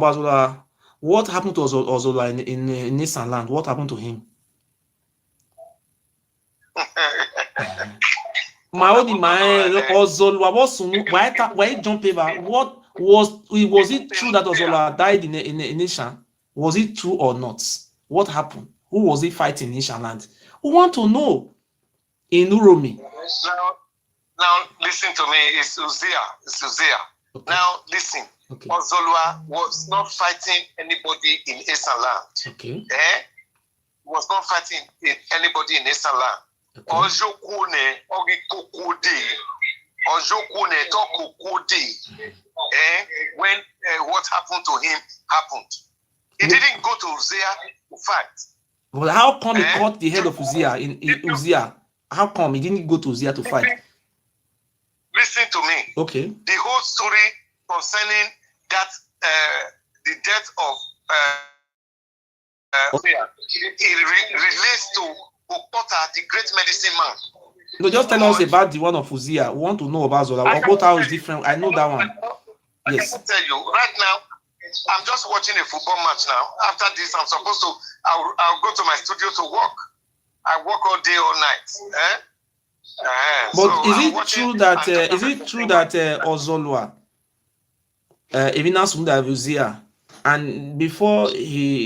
Ozolwa? What happened to Ozolwa in Nissan land? What happened to him? Maodi Mae Ozolwa was why jump over? What was it true that Ozolwa died in Ishan? Was it true or not? What happened? Who was he fighting in Ishan land? We want to know in Uromi. Now listen to me, it's Uzia. Okay. Now listen. Okay. Ozolwa was not fighting anybody in Ishan land. Okay. Was not fighting anybody in Ishan land. Ojokune, when what happened to him happened. He didn't go to Uzia to fight. Well, how come he caught the head of Uzia in Uzia? How come he didn't go to Uzia to fight? Listen to me. Okay. The whole story concerning that the death of Uzia, it relates to Okota, the great medicine man. No, just tell us about the one of Uzia. We want to know about Zola. Okota is different. I know that one. Yes. I can tell you right now. I'm just watching a football match now. After this, I'm supposed to. I'll go to my studio to work. I work all day, all night. But so is it true that Ozolwa, Evina Sunda Uzia, and before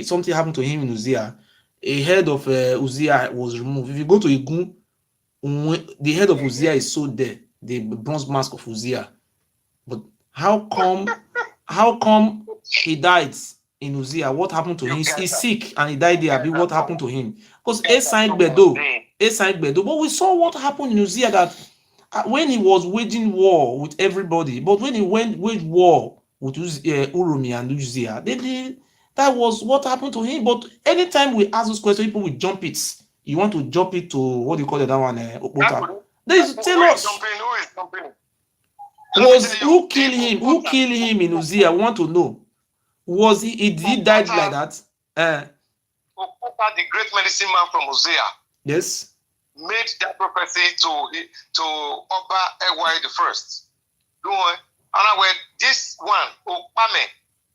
something happened to him in Uzia, a head of Uzia was removed. If you go to Igun, the head of Uzia is so there, the bronze mask of Uzia. But how come he died in Uzia? What happened to him? He's sick and he died there. What happened to him? Because A signed Bedo. But we saw what happened in Uzia, that when he was waging war with everybody, but when he waged war with Uromi and Uzia, that was what happened to him. But anytime we ask those questions, people will jump it. You want to jump it to what do you call it, that one? Tell us. Who killed him? Who killed him in Uzia? We want to know. Was he died like that? Okota, the great medicine man from Uzia. Yes. Made that prophecy to Oba Ewuare the first. And this one, Okpame,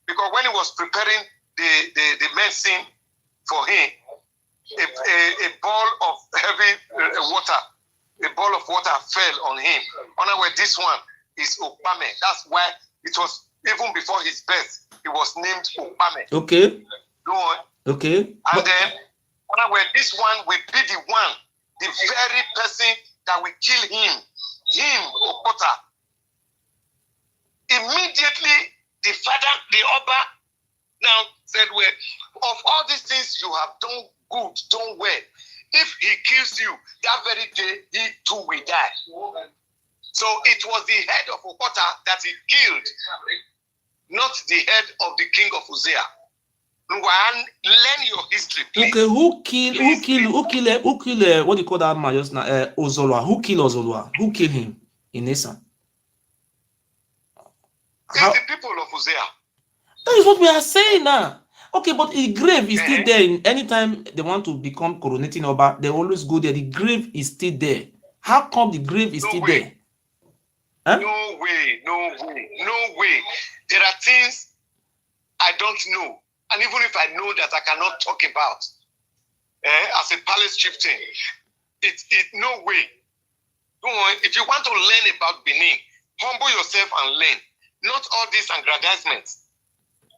because when he was preparing the medicine for him, a ball of heavy water fell on him. And this one is Okpame. That's why it was even before his birth, he was named Okpame. Okay. Okay. And then this one will be the one, the very person that will kill him, Okota. Immediately, the father, the Oba, now said, well, of all these things you have done good, done well. If he kills you, that very day, he too will die. So it was the head of Okota that he killed, not the head of the king of Uzia. Learn your history, please. Okay, who killed what do you call that man just now? Ozolwa. Who killed Ozolwa? Who killed him in Esan? It's the people of Uzia. That is what we are saying now. Okay, but the grave is still there. Anytime they want to become coronating Oba, they always go there. The grave is still there. How come the grave is still there? Huh? No way. There are things I don't know. And even if I know that, I cannot talk about. As a palace chieftain, no way. If you want to learn about Benin, humble yourself and learn. Not all this aggrandizement,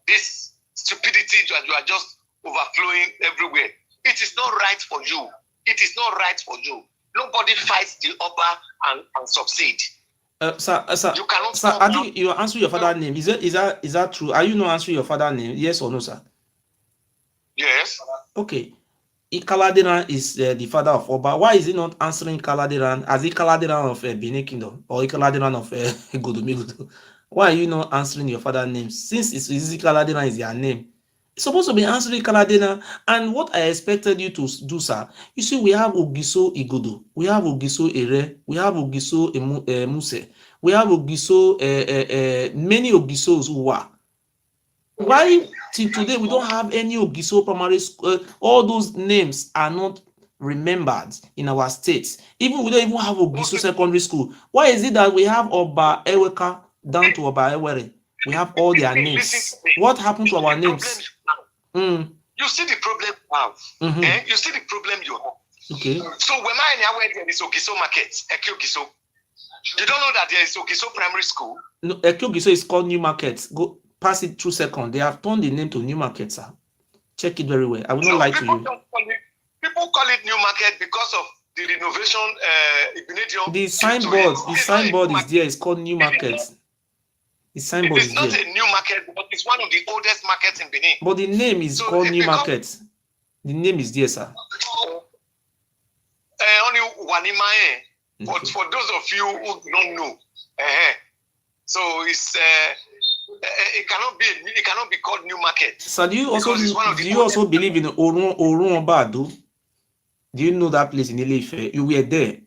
this stupidity that you are just overflowing everywhere. It is not right for you. It is not right for you. Nobody fights the Oba and succeed. Sir, I think you answer your father's name. Is that true? Are you not answering your father's name? Yes or no, sir? Yes. Okay. Ikaladiran is the father of Oba. Why is he not answering Kaladiran as Ikaladiran of Benin Kingdom or Ikaladiran of Godomigodo? Why are you not answering your father's name? Since Ikaladiran is your name, it's supposed to be answering Kaladiran. And what I expected you to do, sir, you see, we have Ogiso Igodo, we have Ogiso Ere, we have Ogiso Muse, we have Ogiso, many Ogisos who are. Why till today we don't have any Ogiso primary school? All those names are not remembered in our states. Even we don't even have Ogiso secondary school. Why is it that we have Oba Ewuare down to Oba Ewuare? We have all their names. What happened to our names? You see the problem you have. You see the problem you have. Okay. So when I there is Ogiso market, Ogiso. You don't know that there is Ogiso Primary School? No, Ogiso is called New Market. Go pass it through second. They have turned the name to New Market, sir. Check it very well. I will not lie to you. People call it New Market because of the renovation. The signboard is there. It's called New Market. The signboard is there. It's not a new market, but it's one of the oldest markets in Benin. But the name is called New Market. The name is there, sir. Only Wanimae. But for those of you who don't know, so it's it cannot be called New Market. So do you also believe in Orun Obado? Do you know that place in Ile-Ife? You were there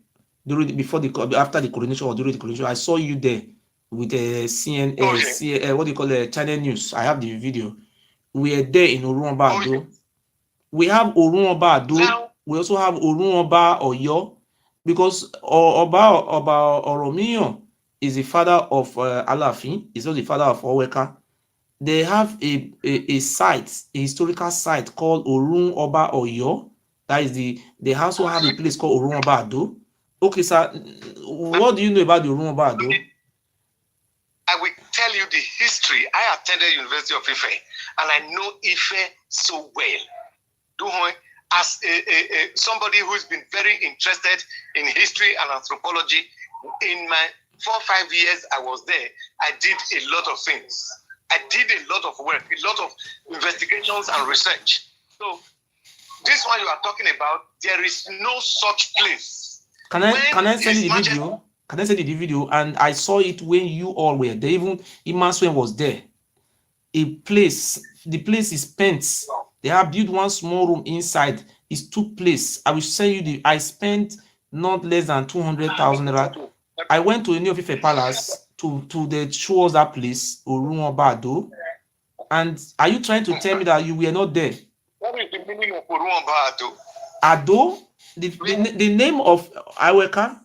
after the coronation or during the coronation. I saw you there with CNN, what do you call it, Channel News. I have the video. We are there in Orun Obado. We have Orun Obado. We also have Orun Oba Oyo, because Oba Oromiyan is the father of Alafin. He's also the father of Oweka. They have a site, a historical site called Orun Oba Oyo. That is they also have a place called Orun Oba Ado. Okay, sir. What do you know about the Orun Oba Ado? I will tell you the history. I attended University of Ife, and I know Ife so well. As somebody who's been very interested in history and anthropology, in my 4 or 5 years I was there, I did a lot of things. I did a lot of work, a lot of investigations and research. So this one you are talking about, there is no such place. Can I send you the video? Can I send you the video? And I saw it when you all were there. Even Imaswen was there. The place is spent. They have built one small room inside. It's 2 places. I will send you I spent not less than 200,000 naira. I went to New Ife Palace to show us that place, Orun Oba Ado. And are you trying to tell me that you were not there? What is the meaning of Orun Oba Ado? Ado? The name of Ewuare,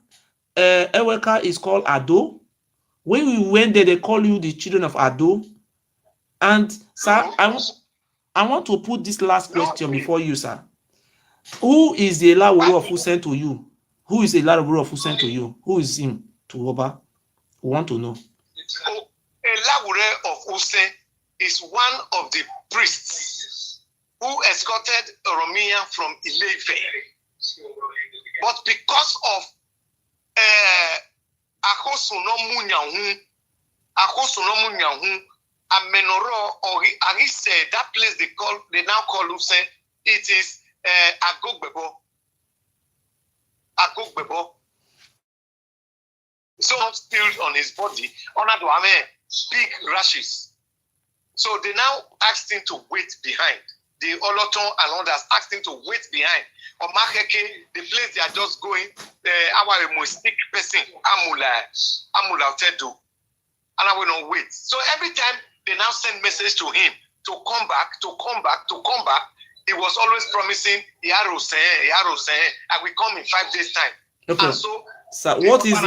Ewuare is called Ado. When we went there, they call you the children of Ado. And sir, I want to put this last question before you, sir. Who is the Ewuare of who sent to you? Who is the Ewuare of who sent to you? Who is him to Oba? We want to know. Ewuare of Use is one of the priests who escorted Oromiyan from Ile-Ife. But because of Amenoro or Arise, that place they now call Use, it is Agogbebo. So spilled on his body, big rashes. So they now asked him to wait behind. The Oloton and others asked him to wait behind. Omakeke, the place they are just going, our mystic person, Amula Tedu. And I will not wait. So every time they now send message to him to come back. He was always promising, Yaro say, I will come in 5 days time. Okay. And so, what is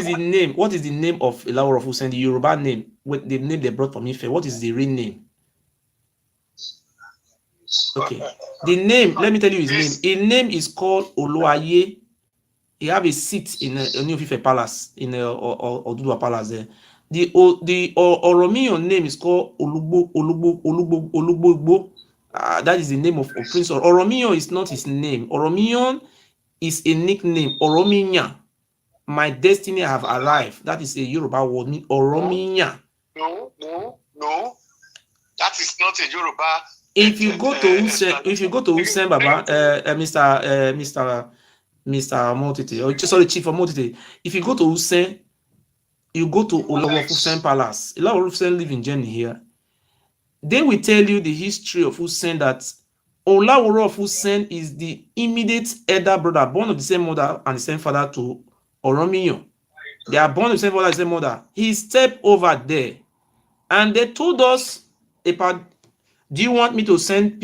the name? What is the name of Ewuare of Use, the Yoruba name? With the name they brought from Ife, what is the real name? Okay. The name, let me tell you his name. His name is called Oluwaye. He have a seat in New Ife Palace, in Oduduwa Palace there. The Oromiyan name is called Olugbo. That is the name of Prince. Oromiyan is not his name. Oromiyan is a nickname. Oromiyan. My destiny have arrived. That is a Yoruba word. Oromiyan. No. That is not a Yoruba. If you go to Usen, Baba, Mr. Omo Utete, sorry, Chief Omo Utete. If you go to Usen, you go to Ewuare of Use Palace. Ewuare of Use live in Jenny here. They will tell you the history of Usen, that Ewuare of Use is the immediate elder brother, born of the same mother and the same father to Oromiyan. They are born of the same father and the same mother. He stepped over there, and they told us about. Do you want me to send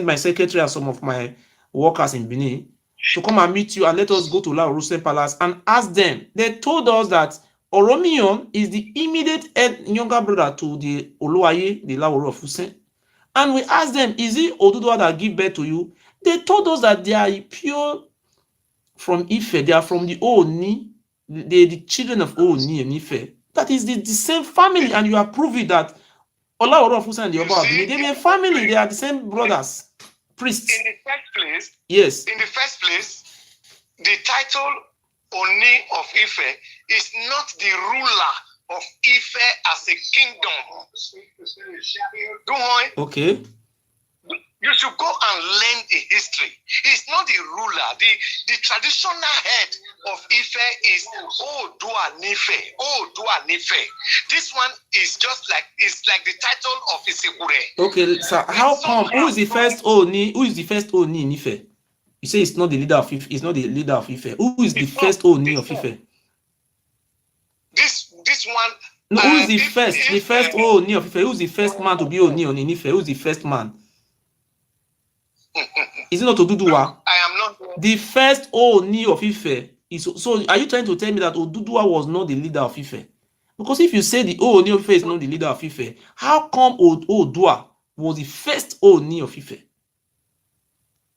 my secretary and some of my workers in Benin to come and meet you and let us go to Ewuare of Use Palace and ask them? They told us that Oromiyan is the immediate younger brother to the Oluwaye, the Ewuare of Use. And we asked them, is it Oduduwa that give birth to you? They told us that they are pure from Ife. They are from the Oni. the children of Oni and Ife. That is the same family, and you are proving that Olaworo of Usa and the Oba of Benin, they were family, they are the same brothers, priests. In the first place, yes. In the first place, the title Oni of Ife is not the ruler of Ife as a kingdom. Okay. You should go and learn the history. He's not the ruler. The traditional head of Ife is Oodua Nife. Oodua Nife. This one is just like the title of Isekure. Okay, so how come? Who is the first Oni? Who is the first Oni in Ife? You say it's not the leader of Ife. It's not the leader of Ife. Who is the first Oni of Ife? This one. No, who is the first? The first Oni of Ife. Who is the first man to be Oni on Ife? Who is the first man? Is it not Oduduwa? I am not. The first Oni of Ife is. So, are you trying to tell me that Oduduwa was not the leader of Ife? Because if you say the Oni of Ife is not the leader of Ife, how come Oodua was the first Oni of Ife?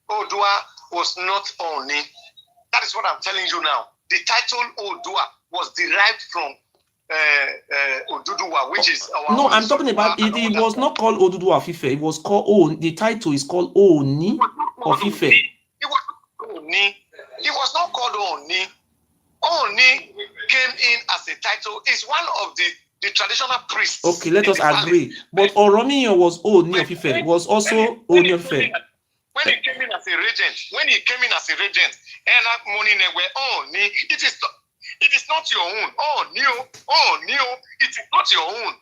Oodua was not Oni. That is what I'm telling you now. The title Oodua was derived from Oduduwa, which is our. No, I'm talking about it. It was not called Oduduwa of Ife. It was called Oni. The title is called Oni of Ife. It was Oni. It was not called Oni. Oni came in as a title. It's one of the traditional priests. Okay, let us agree. But Oromiyan was Oni of Ife. It was also Oni of Ife. When he came in as a regent, and that money were Oni. It is not your own. It is not your own.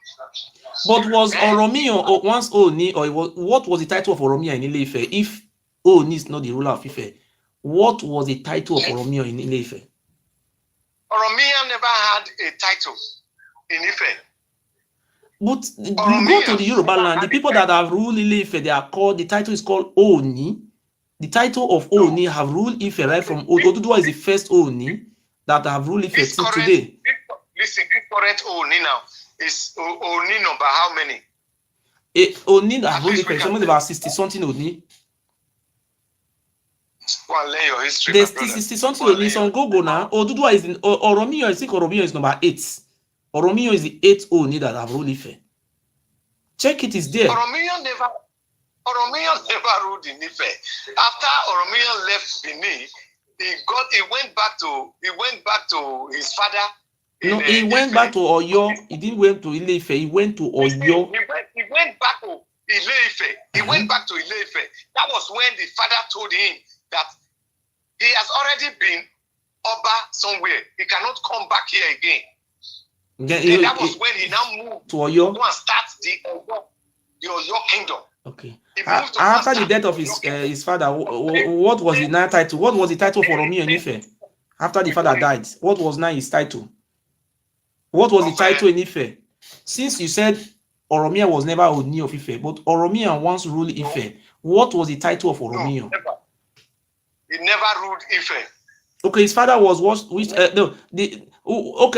But was Oromiyan once Oni, or what was the title of Oromiyan in Ile-Ife? If Oni is not the ruler of Ife, what was the title of Oromiyan in Ile-Ife? Oromiyan never had a title in Ife. But you go to the Yoruba land, the people that have ruled Ile-Ife, they are called, the title is called Oni. The title of Oni have ruled Ife right from Oduduwa is the first Oni that have ruled Ife till today. Listen, this current Oni now is Oni number how many? Oni that have ruled Ife, something about 60 something Oni. Go and learn your history. There's 60 something Oni. Some go now. Oduduwa is in Oromiyan. I think Oromiyan is number 8. Oromiyan is the 8th Oni that have ruled Ife. Check it, is there. Oromiyan never ruled in Ife. After Oromiyan left Benin, he went back to his father. No, he went back to Oyo. He didn't went to Ile-Ife. He went to Oyo. He went back to Ile-Ife. He went back to Ile-Ife. That was when the father told him that he has already been Oba somewhere. He cannot come back here again. And that was when he now moved to Oyo and start the Oyo kingdom. Okay. After the death of his father, what was the title? What was the title for Oromiyan in Ife? After the father died, what was now his title? What was the title in Ife? Since you said Oromiyan was never Oni of Ife, but Oromiyan once ruled Ife, what was the title of Oromiyan? No, he never ruled Ife. Okay, his father was okay,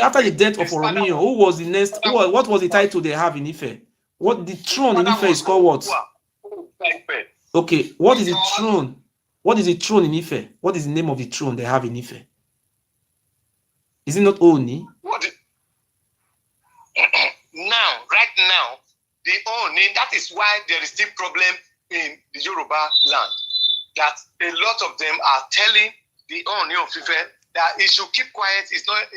after the death of Oromiyan, who was the next? What was the title they have in Ife? What the throne in Ife is called what? Okay, what is the throne? What is the throne in Ife? What is the name of the throne they have in Ife? Is it not Oni? Right now, the Oni, that is why there is still problem in the Yoruba land. That a lot of them are telling the Oni of Ife that he should keep quiet. It's not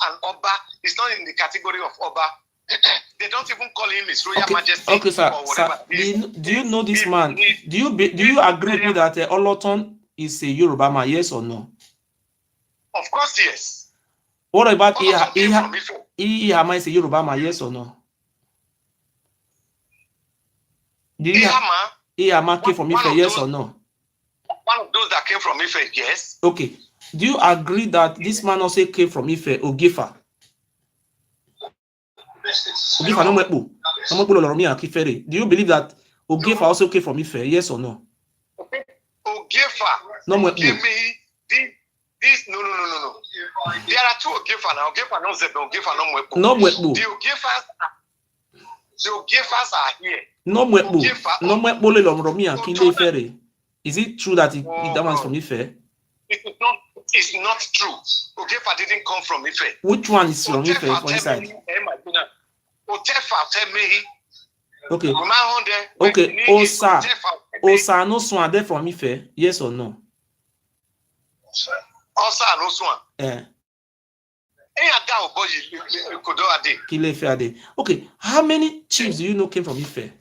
an Oba. It's not in the category of Oba. They don't even call him His Royal Majesty. Okay, sir. Or whatever. Do you know this man? Do you agree with me that Oloton is a Yoruba man? Yes or no? Of course, yes. What about Ihama is a Yoruba man? Yes or no? Ihama came from Ife? Yes or no? One of those that came from Ife, yes. Okay. Do you agree that this man also came from Ife, Ogefa? Ogefa no mwepo. No mwepo Oromiyan Akifere. Do you believe that Ogefa also came from Ife? Yes or no? Ogefa. No mwepo. Give me this. No. There are two Ogefa now. Ogefa no Zebe. Ogefa no mwepo. No mwepo. The Ogefas are here. No mwepo. No mwepo le Oromiyan Akifere. Is it true that that one is from Ife? It's not true. Otefa didn't come from Ife. Which one is from Ife for inside? Otefa tell me. Okay. Okay. Osa no swan there from Ife. Yes or no? Osa no swan. Okay. How many chiefs do you know came from Ife?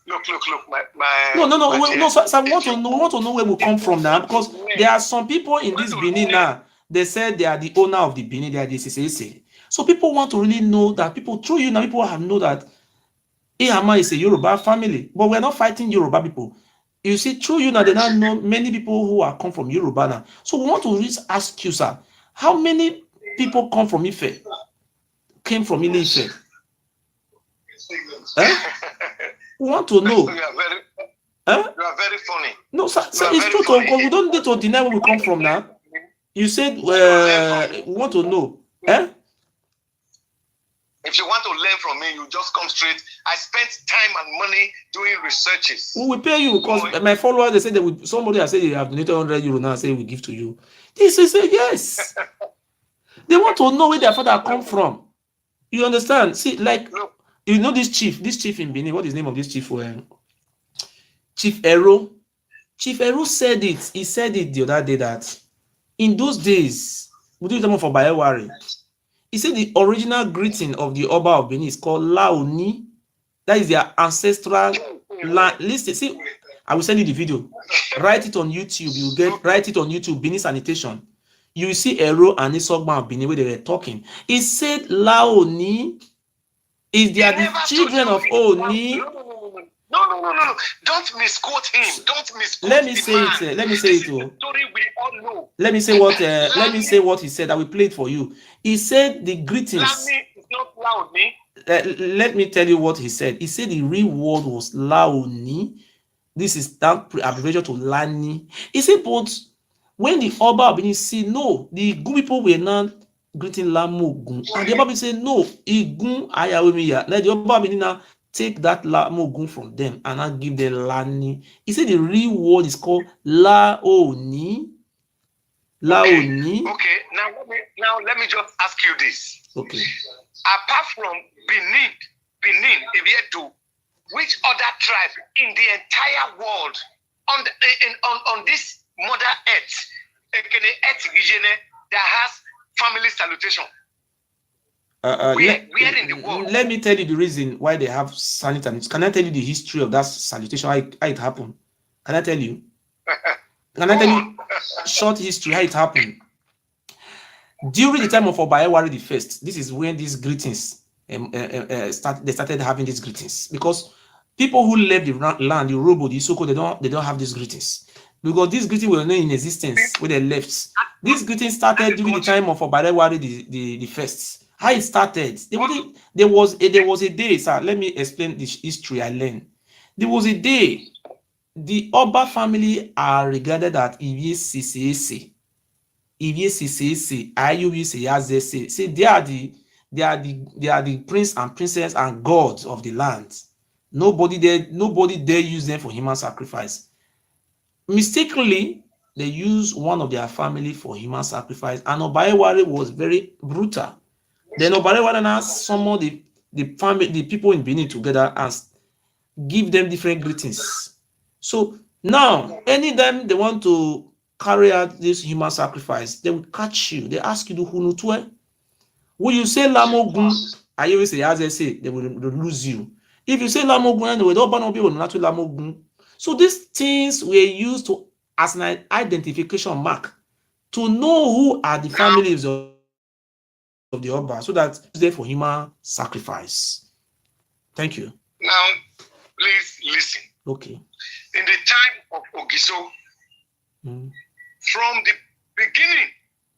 Look. No. So I want to know where we come from now, because there are some people in this Benin now. They said they are the owner of the Benin. They are the CCC. So people want to really know that people through you now. People have know that Ihama is a Yoruba family, but we're not fighting Yoruba people. You see, through you now, they now know many people who are come from Yoruba now. So we want to just ask you, sir, how many people come from Ife? Came from Ife? We want to know. You are very funny. No, sir, it's true. Because we don't need to deny where we come from now. You said we want to know. If you want to learn from me, you just come straight. I spent time and money doing researches. We will pay you because my followers, they said somebody has said they have donated 100 euro now, say we give to you. This is a yes. They want to know where their father come from. You understand? See, like, you know this chief in Benin, what is the name of this chief? Chief Ero. Chief Ero said it. He said it the other day that in those days, we do them for Oba Ewuare. He said the original greeting of the Oba of Benin is called Laoni. That is their ancestral land. Listen, see, I will send you the video. Write it on YouTube. You get write it on YouTube. Benin sanitation. You will see Ero and Isogba of Benin where they were talking. He said Laoni is they are the children of Oni. No. Don't misquote him. Don't misquote. Let me say it. Let me say it. Story we all know. Let me say what. Let me say what he said. I will play it for you. He said the greetings. Lami is not Laoni. Let me tell you what he said. He said the real word was Laoni. This is that abbreviation to Lani. He said, but when the Oba of Benin see no, the good people were not greeting Lamogun, and the Oba say no, Igun Ayawemiya. Let the Oba of Benin now take that Lamogun from them and now give them Lani. He said the real word is called Laoni. Laoni. Okay. Now let me just ask you this. Okay. Apart from Benin, Ibietu, which other tribe in the entire world on this Mother Earth, that has family salutation? Where in the world? Let me tell you the reason why they have salutation. Can I tell you the history of that salutation? How it happened? Can I tell you? Can I tell you short history how it happened? During the time of Oba Ewuare the first, this is when these greetings they started having these greetings, because people who left the land, the Robo, the Isoko, they don't have these greetings, because these greetings were not in existence when they left. These greetings started during the time of Oba Ewuare the first. How it started? There was a day, sir. Let me explain this history I learned. There was a day. The Oba family are regarded as CCC. See, they are the prince and princess and gods of the land. Nobody dare use them for human sacrifice. Mistakenly, they use one of their family for human sacrifice, and Oba Ewuare was very brutal. Then Oba Ewuare now summoned the people in Benin together and give them different greetings. So now, anytime they want to carry out this human sacrifice, they will catch you. They ask you to hunutwe. When you say Lamogun, I always say as they say, they will lose you. If you say Lamogun, they will not be Lamogun. So these things were used as an identification mark to know who are the families of the Oba, so that it's there for human sacrifice. Thank you. Now, please listen. Okay. In the time of Ogiso, from the beginning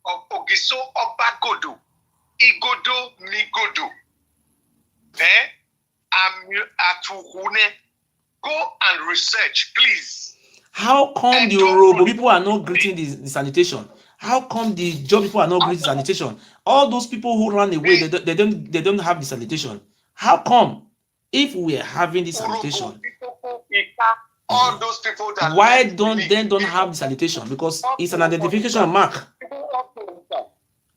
of Ogiso Obagodo, Igodo Migodo, Atuhune, go and research, please. How come the Robo people are not greeting the sanitation? How come the job people are not greeting sanitation? All those people who ran away, they don't have the sanitation. How come? If we are having this sanitation, all those people that why left don't Benin, don't have the salutation? Because it's an identification mark.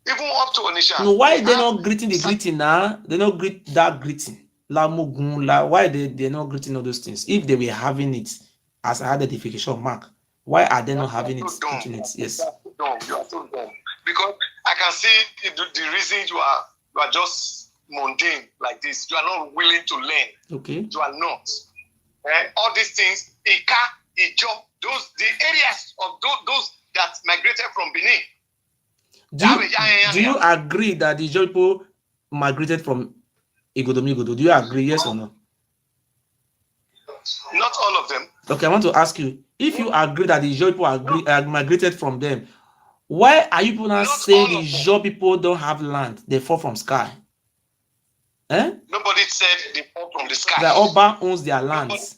Even up to Onisha. No, why they not greeting the greeting now? They not greet that greeting. La mugun, la. Why they're not greeting all those things? If they were having it as an identification mark, why are they not having it? Greeting it? Yes. You are so dumb. Because I can see the reason you are just mundane like this. You are not willing to learn. Okay. You are not. All these things, Ika, Ijo, the areas of those that migrated from Benin. Do you agree that the Ijo people migrated from Igodomigodo? Do you agree, yes or no? Not all of them. Okay, I want to ask you, if you agree that the Ijo people migrated from them, why are you people now saying the Ijo people don't have land? They fall from sky. Nobody said they fall from the sky. The Oba owns their lands.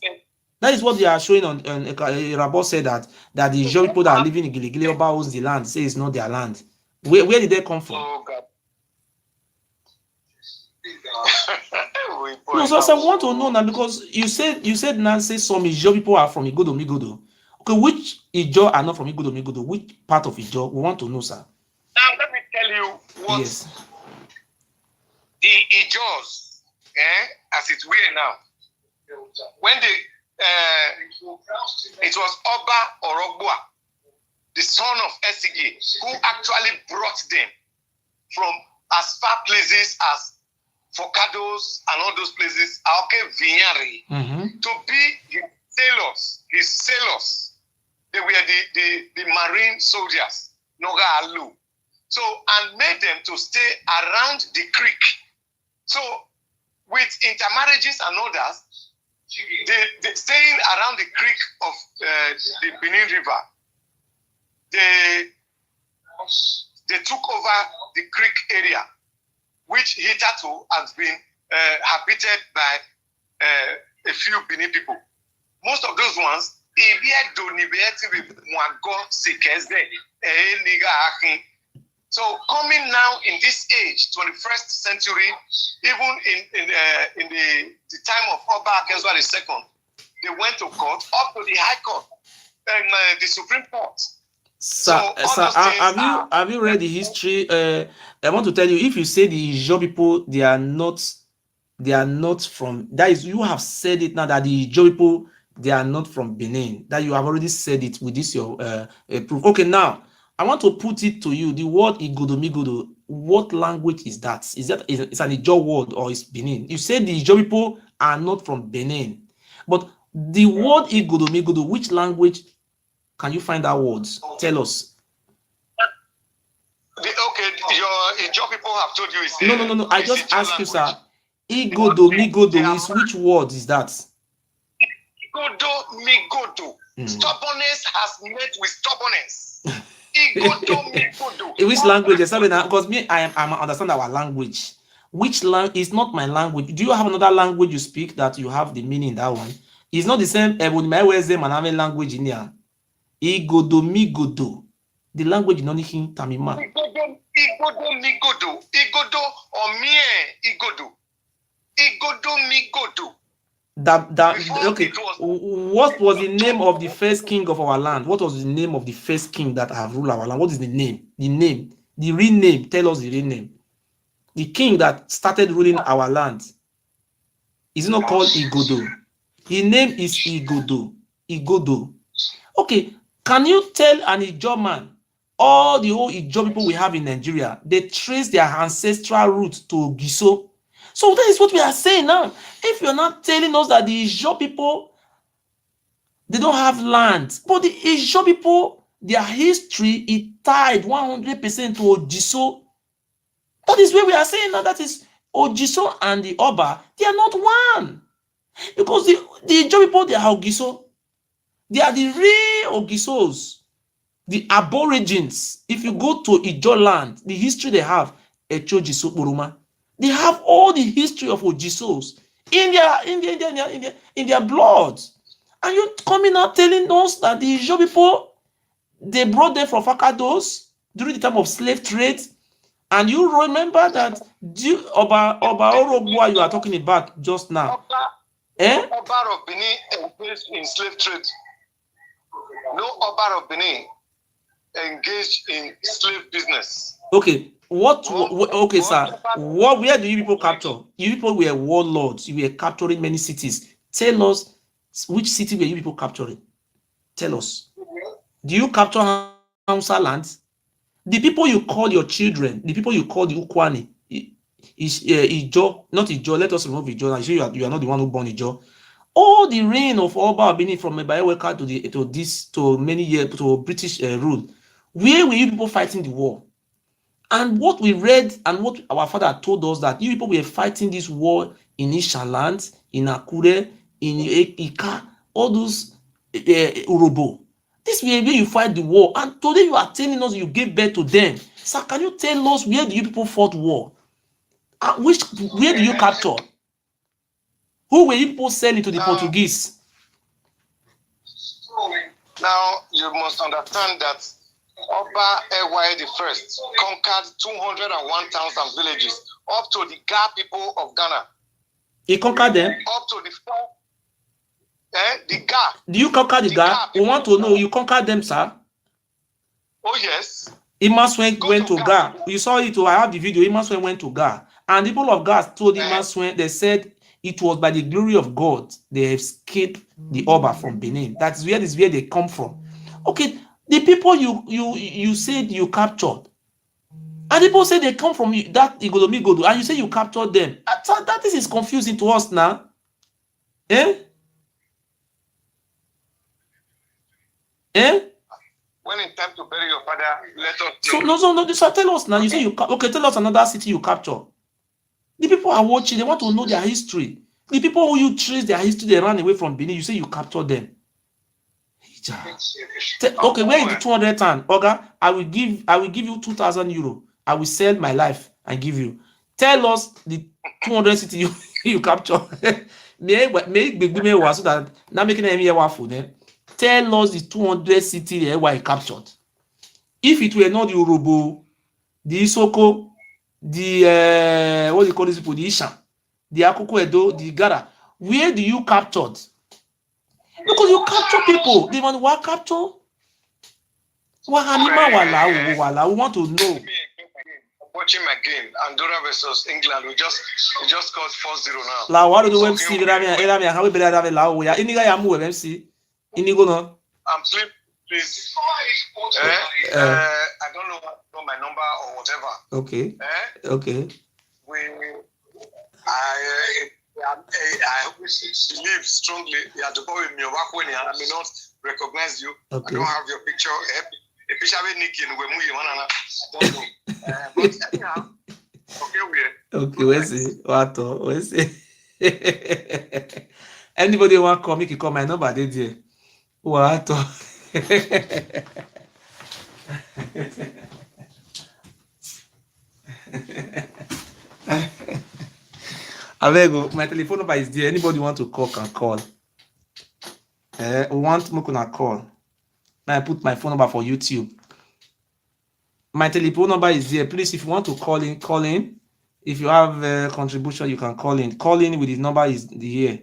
That is what they are showing on Rabo said that the Ijo people that are living in Giligili, Oba owns the land, say it's not their land. Where did they come from? Oh, God. No, so I want to know now, because you said now, say some Ijo people are from Igodomigodo. Okay, which Ijo are not from Igodomigodo? Which part of Ijo? We want to know, sir. Now let me tell you what the Ijos, as it were now, when it was Oba Ewuare, the son of Esige, who actually brought them from as far places as Focados and all those places, Aoke Vignari, to be his sailors. They were the marine soldiers, Noga Alu. So, and made them to stay around the creek. So, with intermarriages and others, they staying around the creek of the Benin River, they took over the creek area, which hitherto has been habited by a few Benin people. Most of those ones, so coming now in this age, 21st century, even in the time of Oba Ewuare II, they went to court, up to the High Court and the Supreme Court. Sir, have you read the history? I want to tell you, if you say the Ijo people, they are not from, that is, you have said it now that the Ijo people, they are not from Benin. That you have already said it with this your proof. Okay, now I want to put it to you. The word Igodomigodo, what language is that? It's an Ijo word or is Benin? You said the Ijo people are not from Benin, but the word Igodomigodo, which language can you find that words? Tell us. Your Ijo people have told you it's no. I just asked you, sir. Igodomigodo is which word is that? Igodomigodo. Stubbornness has met with stubbornness. Igodomigodo. In which language? Sorry, now, because me, I understand our language. Which language is not my language? Do you have another language you speak that you have the meaning in that one? It's not the same. My language in here. Igodomigodo. The language is not in Tamima. Igodomigodo. Igodo or mie Igodo. Igodomigodo. Okay. What was the name of the first king of our land? What was the name of the first king that have ruled our land? What is the name? The real name. Tell us the real name. The king that started ruling our land. Is it not called Igodo? His name is Igodo. Igodo. Okay. Can you tell an Ijo man, all the whole Ijo people we have in Nigeria, they trace their ancestral roots to Giso? So that is what we are saying now. If you're not telling us that the Ijo people, they don't have land, but the Ijo people, their history is tied 100% to Ojiso. That is where we are saying now. That is Ojiso and the Oba, they are not one. Because the Ijo people, they are Ogiso. They are the real Ogisos, the aborigines. If you go to Ijo land, the history they have, Echojiso Buruma, they have all the history of Ogisos in their blood. And you coming out telling us that the Ijo people, they brought them from Focados during the time of slave trade. And you remember that Oba Ewuare you are talking about just now. Oba of Benin engaged in slave trade. No Oba of Benin engaged in slave business. Okay. Okay, sir. Where do you people capture? You people were warlords. You were capturing many cities. Tell us which city were you people capturing? Tell us. Do you capture Hausa land? The people you call your children, the people you call the Ukwani, is Ijo, not Ijo. Let us remove Ijo. I say you are not the one who born Ijo. All the reign of Oba Benin from Oba Ewuare to many years to British rule. Where were you people fighting the war? And what we read and what our father told us that you people were fighting this war in Ishaland, in Akure, in Ika, all those Urobo. This way where you fight the war, and today you are telling us you gave birth to them. Sir, can you tell us where do you people fought war? Where do you capture? Who were you people selling to the Portuguese? Now you must understand that Oba Ewuare the First conquered 201,000 villages up to the Ga people of Ghana. He conquered them? Up to the Ga. Do you conquer the Ga? We want to know. You conquered them, sir? Oh, yes. Imaswen went to Ga. You saw it. I have the video. Imaswen went to Ga. And the people of Ga told Imaswen, they said it was by the glory of God they escaped the Oba from Benin. That's where they come from. Okay, the people you said you captured, and people say they come from that Igolomigodo, and you say you captured them. That is confusing to us now. When it's time to bury your father, let us know. So tell us now. You say tell us another city you capture. The people are watching, they want to know their history. The people who you trace their history, they ran away from Benin, you say you captured them. Okay, where is the 200 tan? Oga, I will give you 2,000 euro. I will sell my life and give you. Tell us the 200 city you capture. So that not making any waffle. Tell us the 200 city where you captured. If it were not the Urobo, the Isoko, the what do you call this people, the Isha, the Akoko Edo, the Gara, where do you captured? Because you capture people. They want to capture. We want to know. Watching my game, Andorra versus England, we just scored 4-0 now. La what do you see? How we better la we are. Iniga ya mu MC. Inigo no. I'm please. I don't know my number or whatever. Okay. Okay. I believe strongly that the boy with me I may not recognize you. Okay. I don't have your picture. The picture with Nikki and but anyhow, okay, where's it? Anybody want to call me? Can call my number. Did you? What? Avego, my telephone number is there. Anybody want to call can call. We want me to call. Now I put my phone number for YouTube. My telephone number is there. Please, if you want to call in. If you have a contribution, you can call in. Call in with his number is here.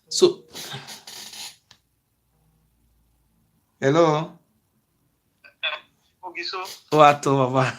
So, hello. What, Baba?